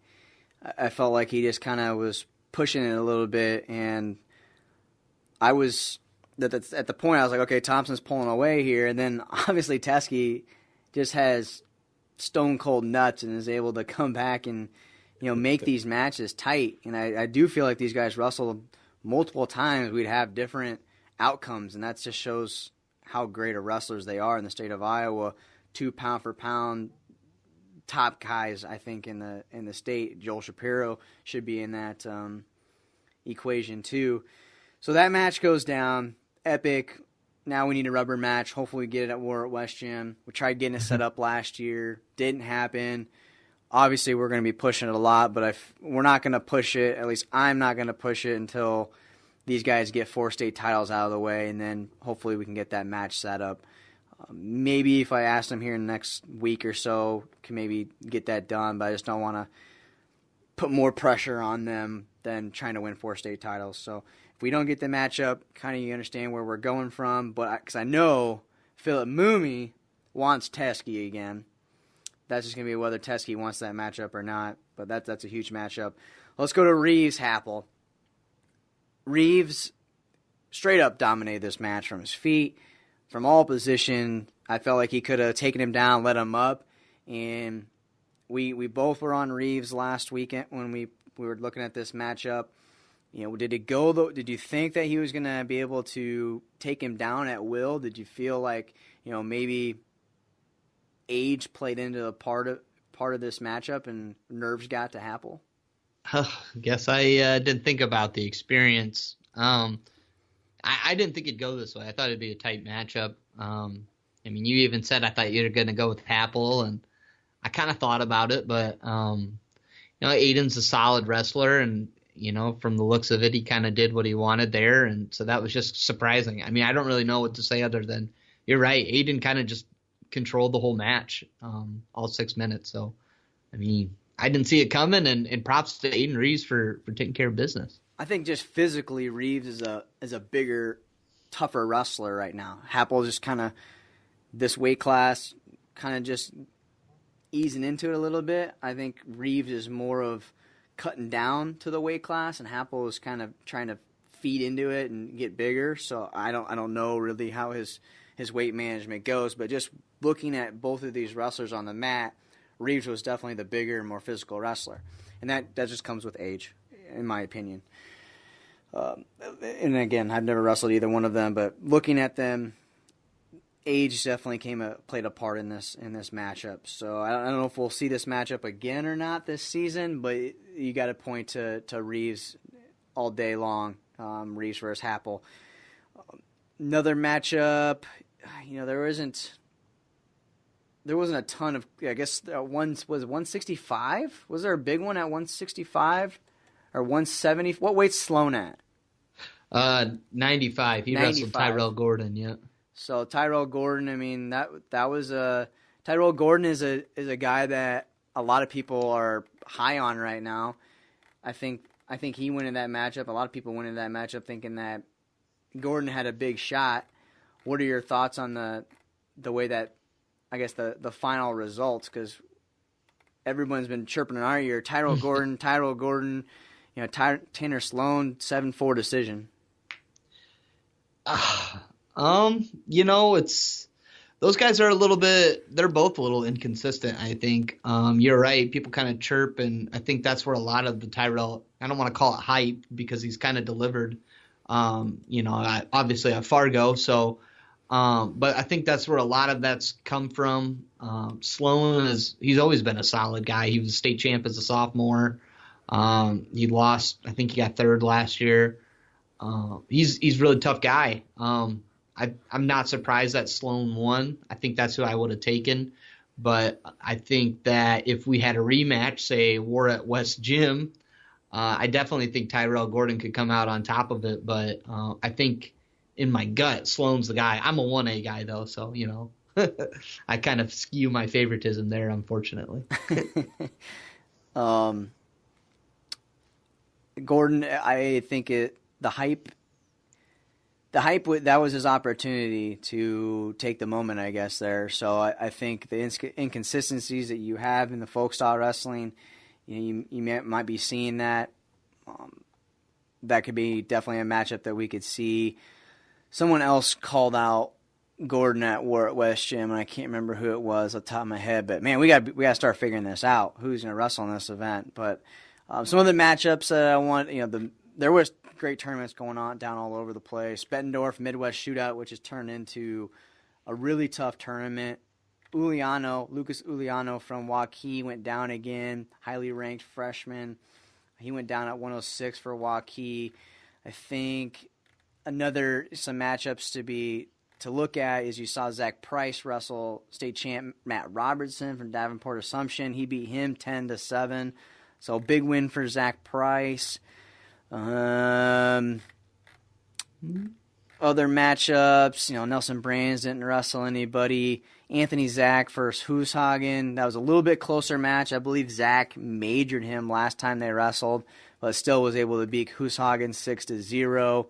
I felt like he just kind of was pushing it a little bit, and I was at the point I was like, okay, Thompson's pulling away here, and then obviously Teske just has stone cold nuts and is able to come back and make these matches tight. And I do feel like these guys wrestled multiple times, we'd have different outcomes, and that just shows how great of wrestlers they are in the state of Iowa. 2 pound for pound top guys, I think, in the state. Joel Shapiro should be in that equation too. So that match goes down. Epic. Now we need a rubber match. Hopefully we get it at War at West Gym. We tried getting it set up last year. Didn't happen. Obviously we're going to be pushing it a lot, but we're not going to push it, at least I'm not going to push it until these guys get 4 state titles out of the way, and then hopefully we can get that match set up. Maybe if I ask them here in the next week or so, can maybe get that done, but I just don't want to put more pressure on them than trying to win 4 state titles. So if we don't get the matchup, kind of you understand where we're going from, but because I know Philip Mooney wants Teske again. That's just going to be whether Teske wants that matchup or not, but that's a huge matchup. Let's go to Reeves Happel. Reeves straight up dominated this match from his feet, from all position. I felt like he could have taken him down, let him up, and we both were on Reeves last weekend when we were looking at this matchup. Did it go though? Did you think that he was going to be able to take him down at will? Did you feel like maybe age played into a part of this matchup and nerves got to Happel? Guess I didn't think about the experience. I didn't think it'd go this way. I thought it'd be a tight matchup. You even said I thought you were going to go with Happel, and I kind of thought about it, but Aiden's a solid wrestler, and From the looks of it, he kind of did what he wanted there, and so that was just surprising. I mean, I don't really know what to say other than you're right. Aiden kind of just controlled the whole match, all 6 minutes. So, I mean, I didn't see it coming, and props to Aiden Reeves for taking care of business. I think just physically, Reeves is a bigger, tougher wrestler right now. Happel just kind of this weight class, kind of just easing into it a little bit. I think Reeves is more of cutting down to the weight class, and Happel is kind of trying to feed into it and get bigger. So I don't know really how his weight management goes, but just looking at both of these wrestlers on the mat, Reeves was definitely the bigger, more physical wrestler, and that just comes with age, in my opinion. And again, I've never wrestled either one of them, but looking at them, age definitely played a part in this matchup. So I don't know if we'll see this matchup again or not this season, but you got to point to Reeves all day long. Reeves versus Happel. Another matchup, there wasn't a ton of. I guess was 165. Was there a big one at 165 or 170? What weight's Sloan at? 95. He 95. wrestled Tyrell Gordon. Yeah. So Tyrell Gordon, I mean that was Tyrell Gordon is a guy that a lot of people are high on right now. I think he went in that matchup. A lot of people went in that matchup thinking that Gordon had a big shot. What are your thoughts on the way that, I guess, the final results? Because everyone's been chirping in our ear. Tyrell Gordon, Tanner Sloan, 7-4 decision. It's those guys are a little bit. They're both a little inconsistent. I think you're right. People kind of chirp, and I think that's where a lot of the Tyrell. I don't want to call it hype because he's kind of delivered. Obviously at Fargo. So, but I think that's where a lot of that's come from. Sloan he's always been a solid guy. He was a state champ as a sophomore. He lost. I think he got third last year. He's a really tough guy. I'm not surprised that Sloan won. I think that's who I would have taken. But I think that if we had a rematch, say War at West Gym, I definitely think Tyrell Gordon could come out on top of it. But I think in my gut, Sloan's the guy. I'm a 1A guy, though, so, I kind of skew my favoritism there, unfortunately. Gordon, I think the hype, that was his opportunity to take the moment, I guess, there. So I think the inconsistencies that you have in the folk style wrestling, you might be seeing that. That could be definitely a matchup that we could see. Someone else called out Gordon at War at West Gym, and I can't remember who it was off the top of my head. But man, we got to start figuring this out. Who's going to wrestle in this event? But some of the matchups that I want, there was great tournaments going on down all over the place. Bettendorf Midwest Shootout, which has turned into a really tough tournament. Lucas Uliano from Waukee went down again, highly ranked freshman. He went down at 106 for Waukee. I think some matchups to look at is you saw Zach Price wrestle state champ Matt Robertson from Davenport Assumption. He beat him 10-7. So big win for Zach Price. Other matchups, Nelson Brands didn't wrestle anybody. Anthony Zach versus Hooshagen. That was a little bit closer match. I believe Zach majored him last time they wrestled, but still was able to beat Hooshagen 6-0.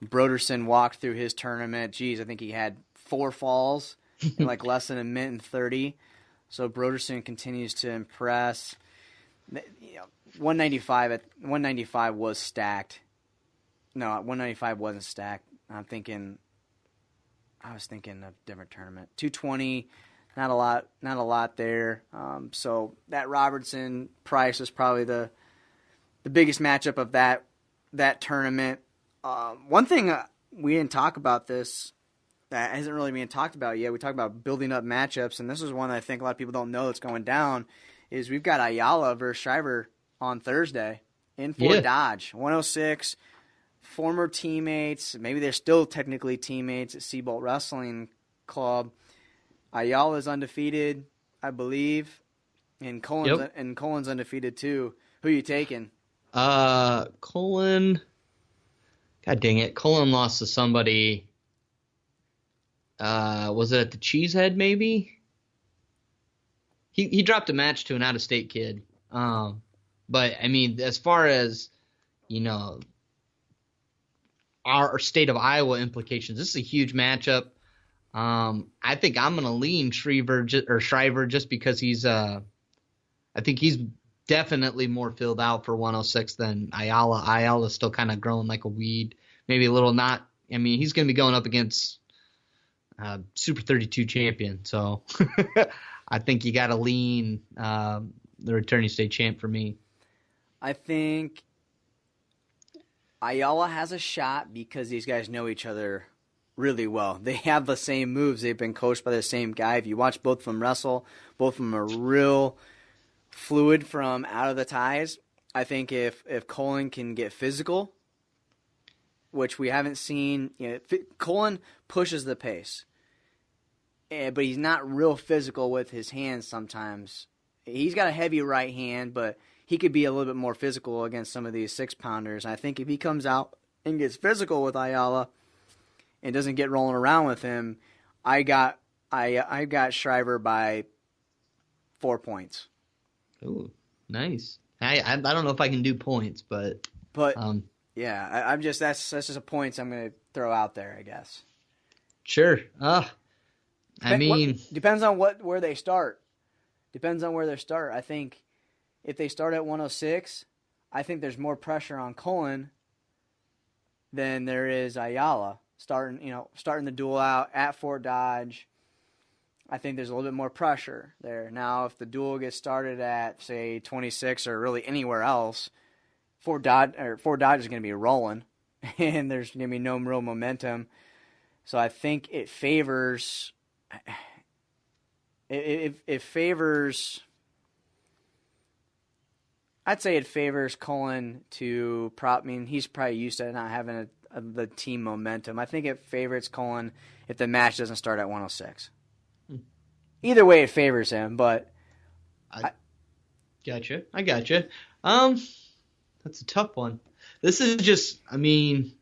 Broderson walked through his tournament. Geez, I think he had 4 falls in like less than a minute and 30. So Broderson continues to impress. 195 was stacked. No, 195 wasn't stacked. I was thinking of different tournament. 220, not a lot there. So that Robertson Price was probably the biggest matchup of that tournament. One thing we didn't talk about this that hasn't really been talked about yet. We talked about building up matchups, and this is one I think a lot of people don't know that's going down. Is we've got Ayala versus Shriver on Thursday in Fort Dodge, 106. Former teammates, maybe they're still technically teammates at Seabolt Wrestling Club. Ayala's undefeated, I believe, and Colin's undefeated too. Who are you taking? Colin. God dang it. Colin lost to somebody. Was it at the Cheesehead, maybe? He dropped a match to an out-of-state kid. But, I mean, as far as, you know, our state of Iowa implications, this is a huge matchup. I think I'm going to lean Shriver just because I think he's definitely more filled out for 106 than Ayala. Ayala's still kind of growing like a weed. Maybe a little not. I mean, he's going to be going up against Super 32 champion. So I think you got to lean the returning state champ for me. I think Ayala has a shot because these guys know each other really well. They have the same moves. They've been coached by the same guy. If you watch both of them wrestle, both of them are real fluid from out of the ties. I think if Colin can get physical, which we haven't seen, Colin pushes the pace, but he's not real physical with his hands sometimes. He's got a heavy right hand, but he could be a little bit more physical against some of these 6-pounders. I think if he comes out and gets physical with Ayala and doesn't get rolling around with him, I got Shriver by 4 points. Ooh, nice. I don't know if I can do points, but yeah, I'm just that's just a points I'm going to throw out there, I guess. Sure. Depends on where they start. Depends on where they start. I think if they start at 106, I think there's more pressure on Colin than there is Ayala starting the duel out at Fort Dodge. I think there's a little bit more pressure there. Now, if the duel gets started at, say, 26 or really anywhere else, Fort Dodge is going to be rolling, and there's going to be no real momentum. So I think it favors. It favors. I'd say it favors Colin to prop. I mean, he's probably used to not having the team momentum. I think it favors Colin if the match doesn't start at 106. Either way, it favors him, but I gotcha. That's a tough one. This is just, I mean,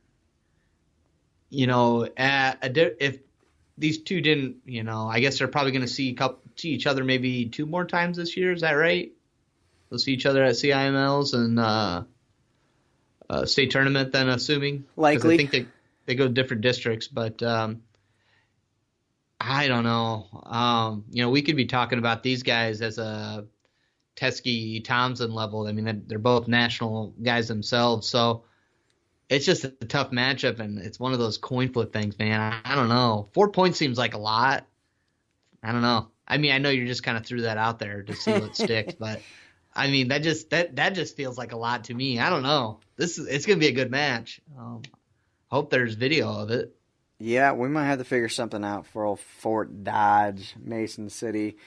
if these two didn't, I guess they're probably going to see each other maybe 2 more times this year. Is that right? They'll see each other at CIMLs and state tournament, then, assuming. Likely. I think they go to different districts, but I don't know. We could be talking about these guys as a Teske-Thomsen level. I mean, they're both national guys themselves, so it's just a tough matchup, and it's one of those coin flip things, man. I don't know. 4 points seems like a lot. I don't know. I mean, I know you just kind of threw that out there to see what sticks, but I mean, that just feels like a lot to me. I don't know. It's gonna be a good match. Hope there's video of it. Yeah, we might have to figure something out for old Fort Dodge, Mason City.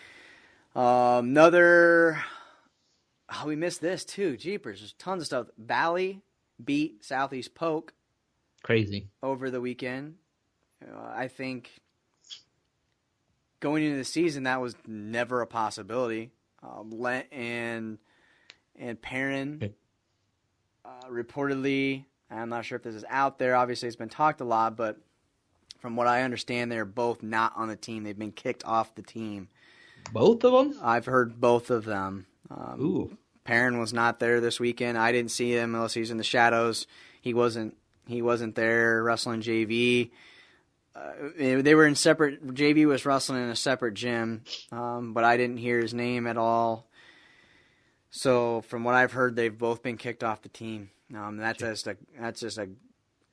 We missed this too. Jeepers, there's tons of stuff. Valley beat Southeast Polk. Crazy. Over the weekend. I think going into the season, that was never a possibility. Lent and Perrin reportedly, I'm not sure if this is out there. Obviously, it's been talked a lot, but from what I understand, they're both not on the team. They've been kicked off the team. Both of them? I've heard both of them. Ooh. Perrin was not there this weekend. I didn't see him unless he was in the shadows. He wasn't there wrestling JV. They were in separate. JV was wrestling in a separate gym, but I didn't hear his name at all. So from what I've heard, they've both been kicked off the team. That's just a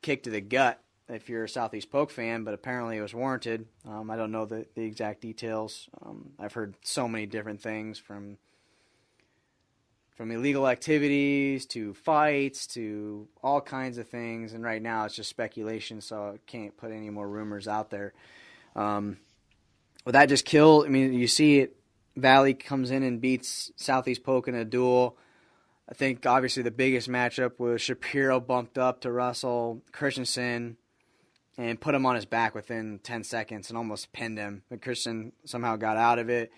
kick to the gut if you're a Southeast Polk fan, but apparently it was warranted. I don't know the exact details. I've heard so many different things from illegal activities to fights to all kinds of things, and right now it's just speculation, so I can't put any more rumors out there. Well, that just killed. I mean, you see it. Valley comes in and beats Southeast Polk in a duel. I think obviously the biggest matchup was Shapiro bumped up to Russell Christensen and put him on his back within 10 seconds and almost pinned him. But Christensen somehow got out of it.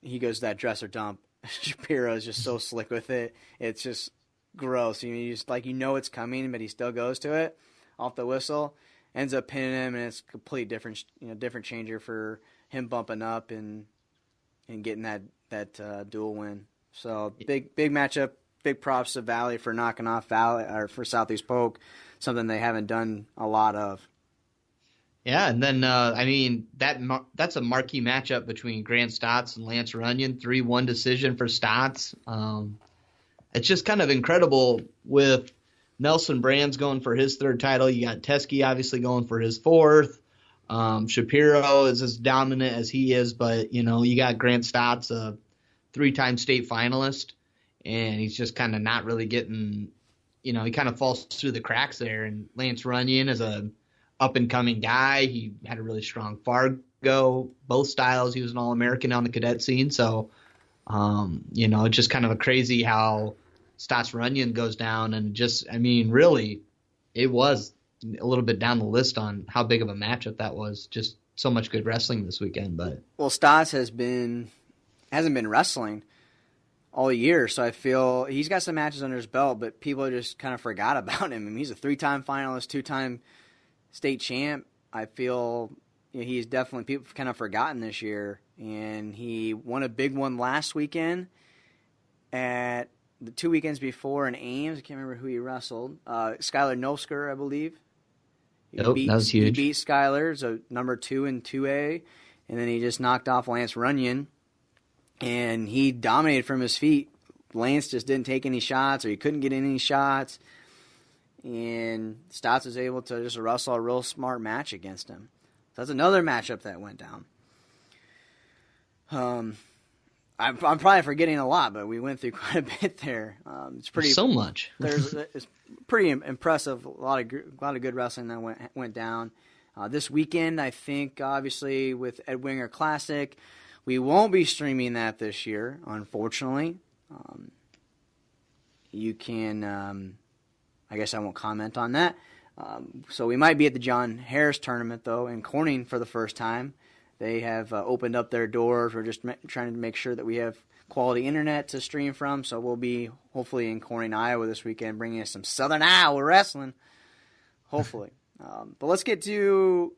He goes to that dresser dump Shapiro is just so slick with it. It's just gross. You just it's coming, but he still goes to it off the whistle. Ends up pinning him, and it's a complete different changer for him bumping up and getting that dual win. So big matchup. Big props to Valley for knocking off Valley or for Southeast Polk, something they haven't done a lot of. Yeah, and then that's a marquee matchup between Grant Stotts and Lance Runyon. 3-1 decision for Stotts. It's just kind of incredible with Nelson Brands going for his third title. You got Teske obviously going for his fourth. Shapiro is as dominant as he is, but you got Grant Stotts, a 3-time state finalist, and he's just kind of not really getting, he kind of falls through the cracks there. And Lance Runyon is a up-and-coming guy. He had a really strong Fargo, both styles. He was an All-American on the cadet scene. So, it's just kind of a crazy how Stotts Runyon goes down. And really, it was a little bit down the list on how big of a matchup that was. Just so much good wrestling this weekend. But Stotts hasn't been wrestling all year, so I feel he's got some matches under his belt, but people just kind of forgot about him. I mean, he's a 3-time finalist, 2-time state champ. I feel he's definitely, people have kind of forgotten this year, and he won a big one last weekend at the 2 weekends before in Ames. I can't remember who he wrestled. Skylar Nosker, I believe. That was huge. He beat Skylar, so number 2 in 2A, and then he just knocked off Lance Runyon, and he dominated from his feet. Lance just didn't take any shots, or he couldn't get any shots. And Stotts was able to just wrestle a real smart match against him. So that's another matchup that went down. I'm probably forgetting a lot, but we went through quite a bit there. It's pretty so much. It's pretty impressive. A lot of good wrestling that went down this weekend. I think obviously with Ed Winger Classic, we won't be streaming that this year, unfortunately. You can. I guess I won't comment on that. So we might be at the John Harris tournament, though, in Corning for the first time. They have opened up their doors. We're just trying to make sure that we have quality internet to stream from. So we'll be hopefully in Corning, Iowa this weekend, bringing us some Southern Iowa wrestling. Hopefully. But let's get to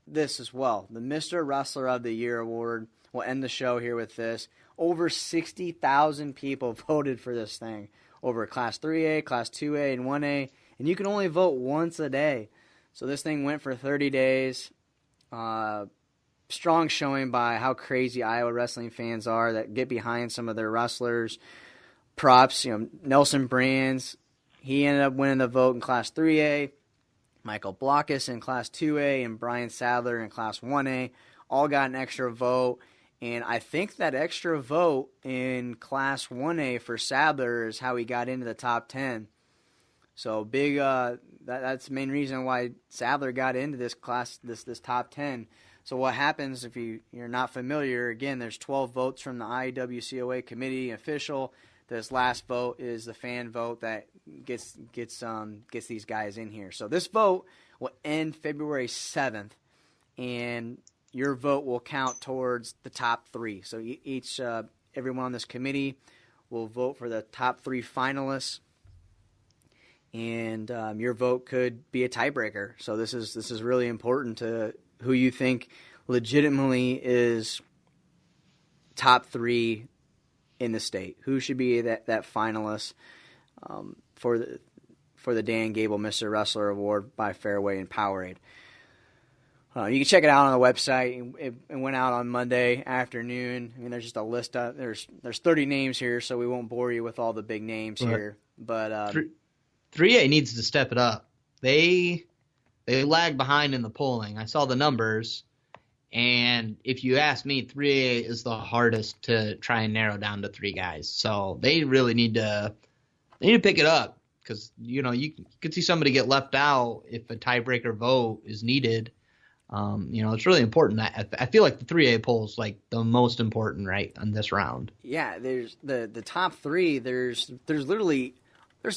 this as well. The Mr. Wrestler of the Year award. We'll end the show here with this. Over 60,000 people voted for this thing. Over Class 3A, Class 2A, and 1A. And you can only vote once a day. So this thing went for 30 days. Strong showing by how crazy Iowa wrestling fans are that get behind some of their wrestlers. Props, Nelson Brands, he ended up winning the vote in Class 3A. Michael Blockus in Class 2A and Brian Sadler in Class 1A all got an extra vote. And I think that extra vote in Class 1A for Sadler is how he got into the top 10. So big. That's the main reason why Sadler got into this class, this top 10. So what happens if you're not familiar? Again, there's 12 votes from the IWCOA committee official. This last vote is the fan vote that gets these guys in here. So this vote will end February 7th, and your vote will count towards the top 3. So everyone on this committee will vote for the top 3 finalists, and your vote could be a tiebreaker. So this is really important to who you think legitimately is top 3 in the state. Who should be that finalist for the Dan Gable Mr. Wrestler Award by Fareway and PowerAde. You can check it out on the website. It went out on Monday afternoon. I mean, there's just a list. There's 30 names here, so we won't bore you with all the big names here. But 3A needs to step it up. They lag behind in the polling. I saw the numbers, and if you ask me, 3A is the hardest to try and narrow down to 3 guys. So they really need to pick it up because you could see somebody get left out if a tiebreaker vote is needed. It's really important. I feel like the 3A poll is like the most important, right, on this round. Yeah, there's the top 3. There's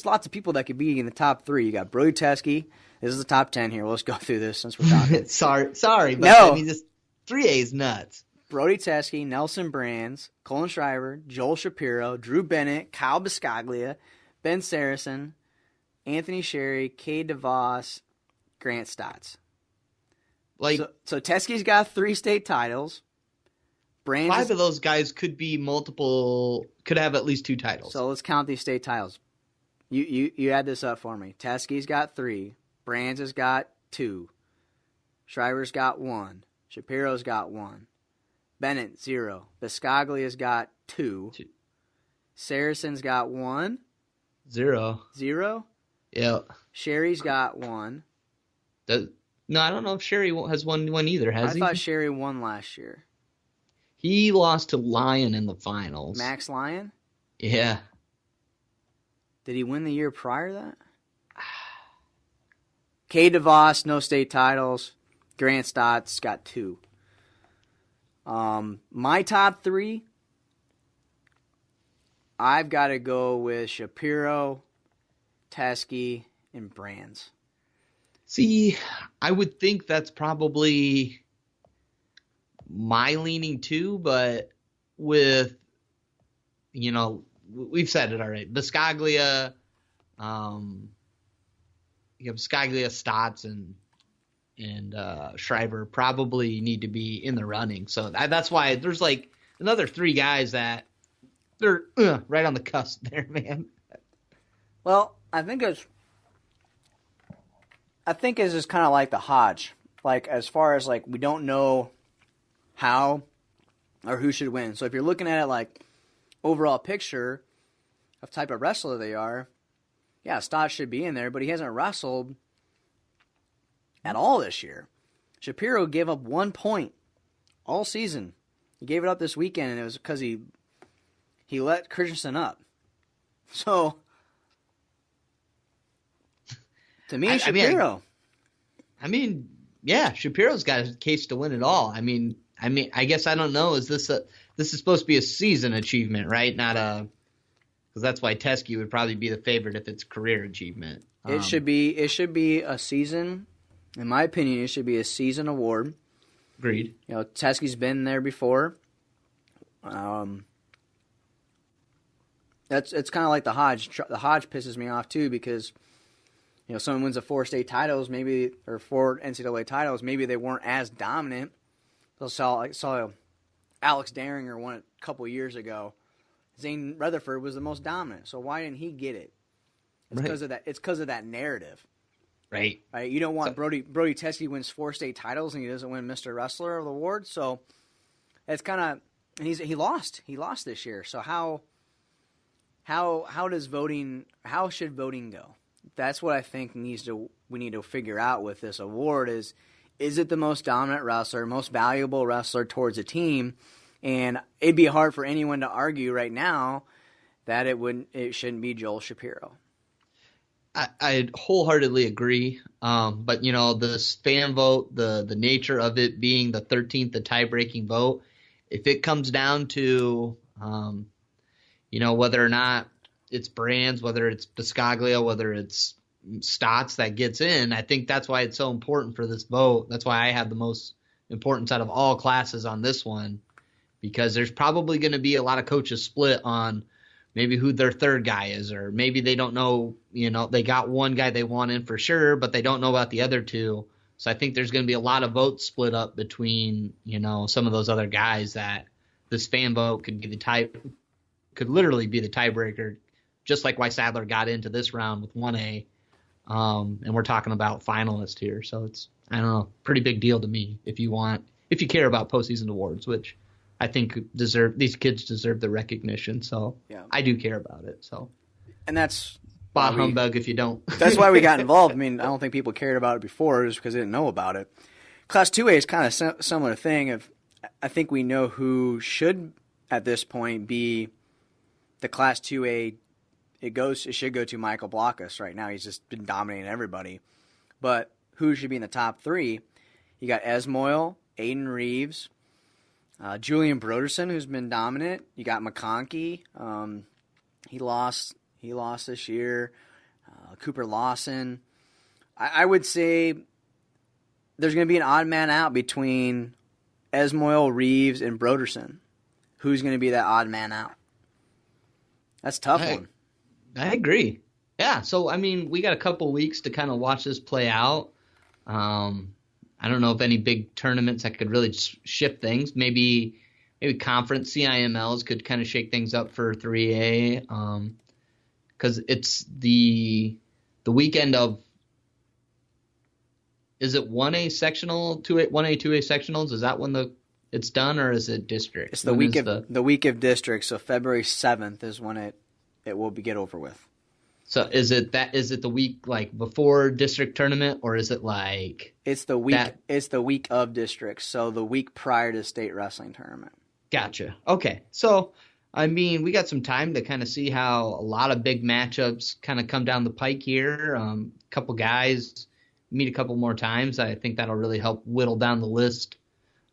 lots of people that could be in the top 3. You got Brody Teske. This is the top 10 here. Let's go through this since we're talking. sorry, but no. I mean, this 3A is nuts. Brody Teske, Nelson Brands, Colin Shriver, Joel Shapiro, Drew Bennett, Kyle Biscaglia, Ben Saracen, Anthony Sherry, Cade DeVos, Grant Stotts. So Teske's got 3 state titles. Brands 5 of those guys could have at least 2 titles. So let's count these state titles. You add this up for me. Teske's got 3. Brands has got 2. Shriver's got 1. Shapiro's got 1. Bennett, 0. Biscaglia's got 2. Saracen's got 1. 0. 0? Yeah. Sherry's got 1. No, I don't know if Sherry has won one either, has he? I thought Sherry won last year. He lost to Lyon in the finals. Max Lyon? Yeah. Did he win the year prior to that? Cade DeVos, no state titles. Grant Stotts got 2. My top 3, I've got to go with Shapiro, Teske, and Brands. See, I would think that's probably my leaning too, but with, we've said it already. Biscaglia, Biscaglia, Stotts, and Shriver probably need to be in the running. So that's why there's like another 3 guys that they're right on the cusp there, man. Well, I think it's just kind of like the Hodge. Like, as far as, like, we don't know how or who should win. So if you're looking at it like overall picture of type of wrestler they are, yeah, Stotts should be in there, but he hasn't wrestled at all this year. Shapiro gave up 1 point all season. He gave it up this weekend, and it was because he let Christensen up. So, to me, Shapiro. Yeah, Shapiro's got a case to win it all. I mean, I guess I don't know. Is this is supposed to be a season achievement, right? Not because that's why Teske would probably be the favorite if it's career achievement. It should be a season. In my opinion, it should be a season award. Agreed. Teske's been there before. It's kind of like the Hodge. The Hodge pisses me off too because someone wins a 4 state titles, maybe, or 4 NCAA titles, maybe they weren't as dominant. I saw Alex Daringer won it a couple years ago. Zane Rutherford was the most dominant, so why didn't he get it? It's because of that. It's because of that narrative. Right. You don't want Brody Teske wins 4 state titles and he doesn't win Mr. Wrestler of the award. So it's kind of, and he lost. He lost this year. So how should voting go? That's what I think we need to figure out with this award is it the most dominant wrestler, most valuable wrestler towards a team? And it'd be hard for anyone to argue right now that it shouldn't be Joel Shapiro. I wholeheartedly agree. But this fan vote, the nature of it being the 13th, the tie-breaking vote, if it comes down to, whether or not it's Brands, whether it's Biscaglia, whether it's Stotts that gets in, I think that's why it's so important for this vote. That's why I have the most importance out of all classes on this one, because there's probably going to be a lot of coaches split on maybe who their third guy is, or maybe they don't know, they got one guy they want in for sure, but they don't know about the other 2. So I think there's going to be a lot of votes split up between, some of those other guys that this fan vote could literally be the tiebreaker, just like why Sadler got into this round with 1A. And we're talking about finalists here. So it's, I don't know, pretty big deal to me if you care about postseason awards, which I think these kids deserve the recognition. So yeah. I do care about it. So, and that's spot humbug if you don't. That's why we got involved. I mean, I don't think people cared about it before just because they didn't know about it. Class 2A is kind of similar thing. I think we know who should at this point be the Class 2A. It should go to Michael Blockus right now. He's just been dominating everybody. But who should be in the top 3? You got Esmoil, Aiden Reeves, Julian Broderson, who's been dominant. You got McConkey. He lost this year. Cooper Lawson. I would say there's going to be an odd man out between Esmoil, Reeves, and Broderson. Who's going to be that odd man out? That's a tough one. I agree. Yeah, so, I mean, we got a couple weeks to kind of watch this play out. I don't know if any big tournaments that could really shift things. Maybe conference CIMLs could kind of shake things up for 3A. Because it's the weekend of, is it 1A sectional, 1A, 2A sectionals? Is that when it's done, or is it district? It's the week of district, so February 7th is when it will get over with. So is it the week like before district tournament, or is it like it's the week of district, so the week prior to state wrestling tournament. Gotcha. Okay. So I mean, we got some time to kind of see how a lot of big matchups kind of come down the pike here. A couple guys meet a couple more times. I think that'll really help whittle down the list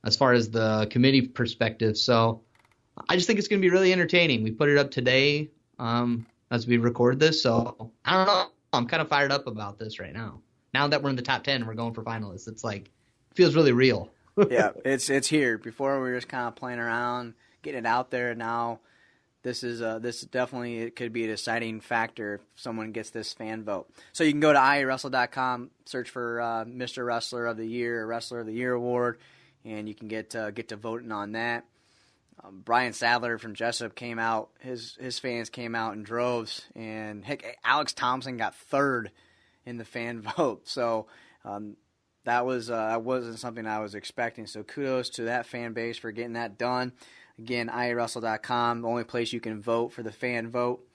as far as the committee perspective. So I just think it's going to be really entertaining. We put it up today as we record this. So I don't know. I'm kind of fired up about this right now. Now that we're in the top 10 and we're going for finalists, it's like, it feels really real. Yeah, it's here. Before we were just kind of playing around, getting it out there. Now this definitely, it could be a deciding factor if someone gets this fan vote. So you can go to iawrestle.com, search for Mr. Wrestler of the Year, or Wrestler of the Year award, and you can get to voting on that. Brian Sadler from Jessup came out. His fans came out in droves, and heck, Alex Thompson got third in the fan vote. So that wasn't something I was expecting. So kudos to that fan base for getting that done. Again, iawrestle.com, the only place you can vote for the fan vote.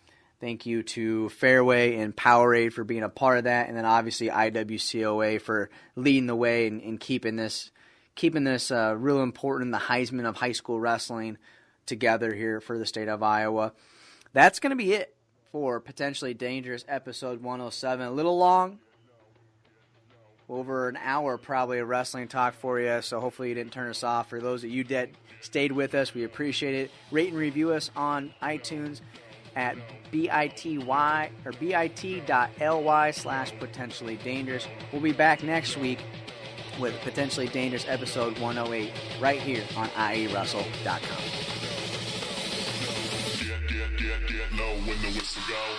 Thank you to Fareway and PowerAde for being a part of that, and then obviously IWCOA for leading the way and keeping this real important in the Heisman of high school wrestling together here for the state of Iowa. That's going to be it for Potentially Dangerous episode 107. A little long, over an hour probably of wrestling talk for you, so hopefully you didn't turn us off. For those of you that stayed with us, we appreciate it. Rate and review us on iTunes at bit.ly/potentially dangerous. We'll be back next week with Potentially Dangerous episode 108 right here on iawrestle.com. Get low when the whistle go.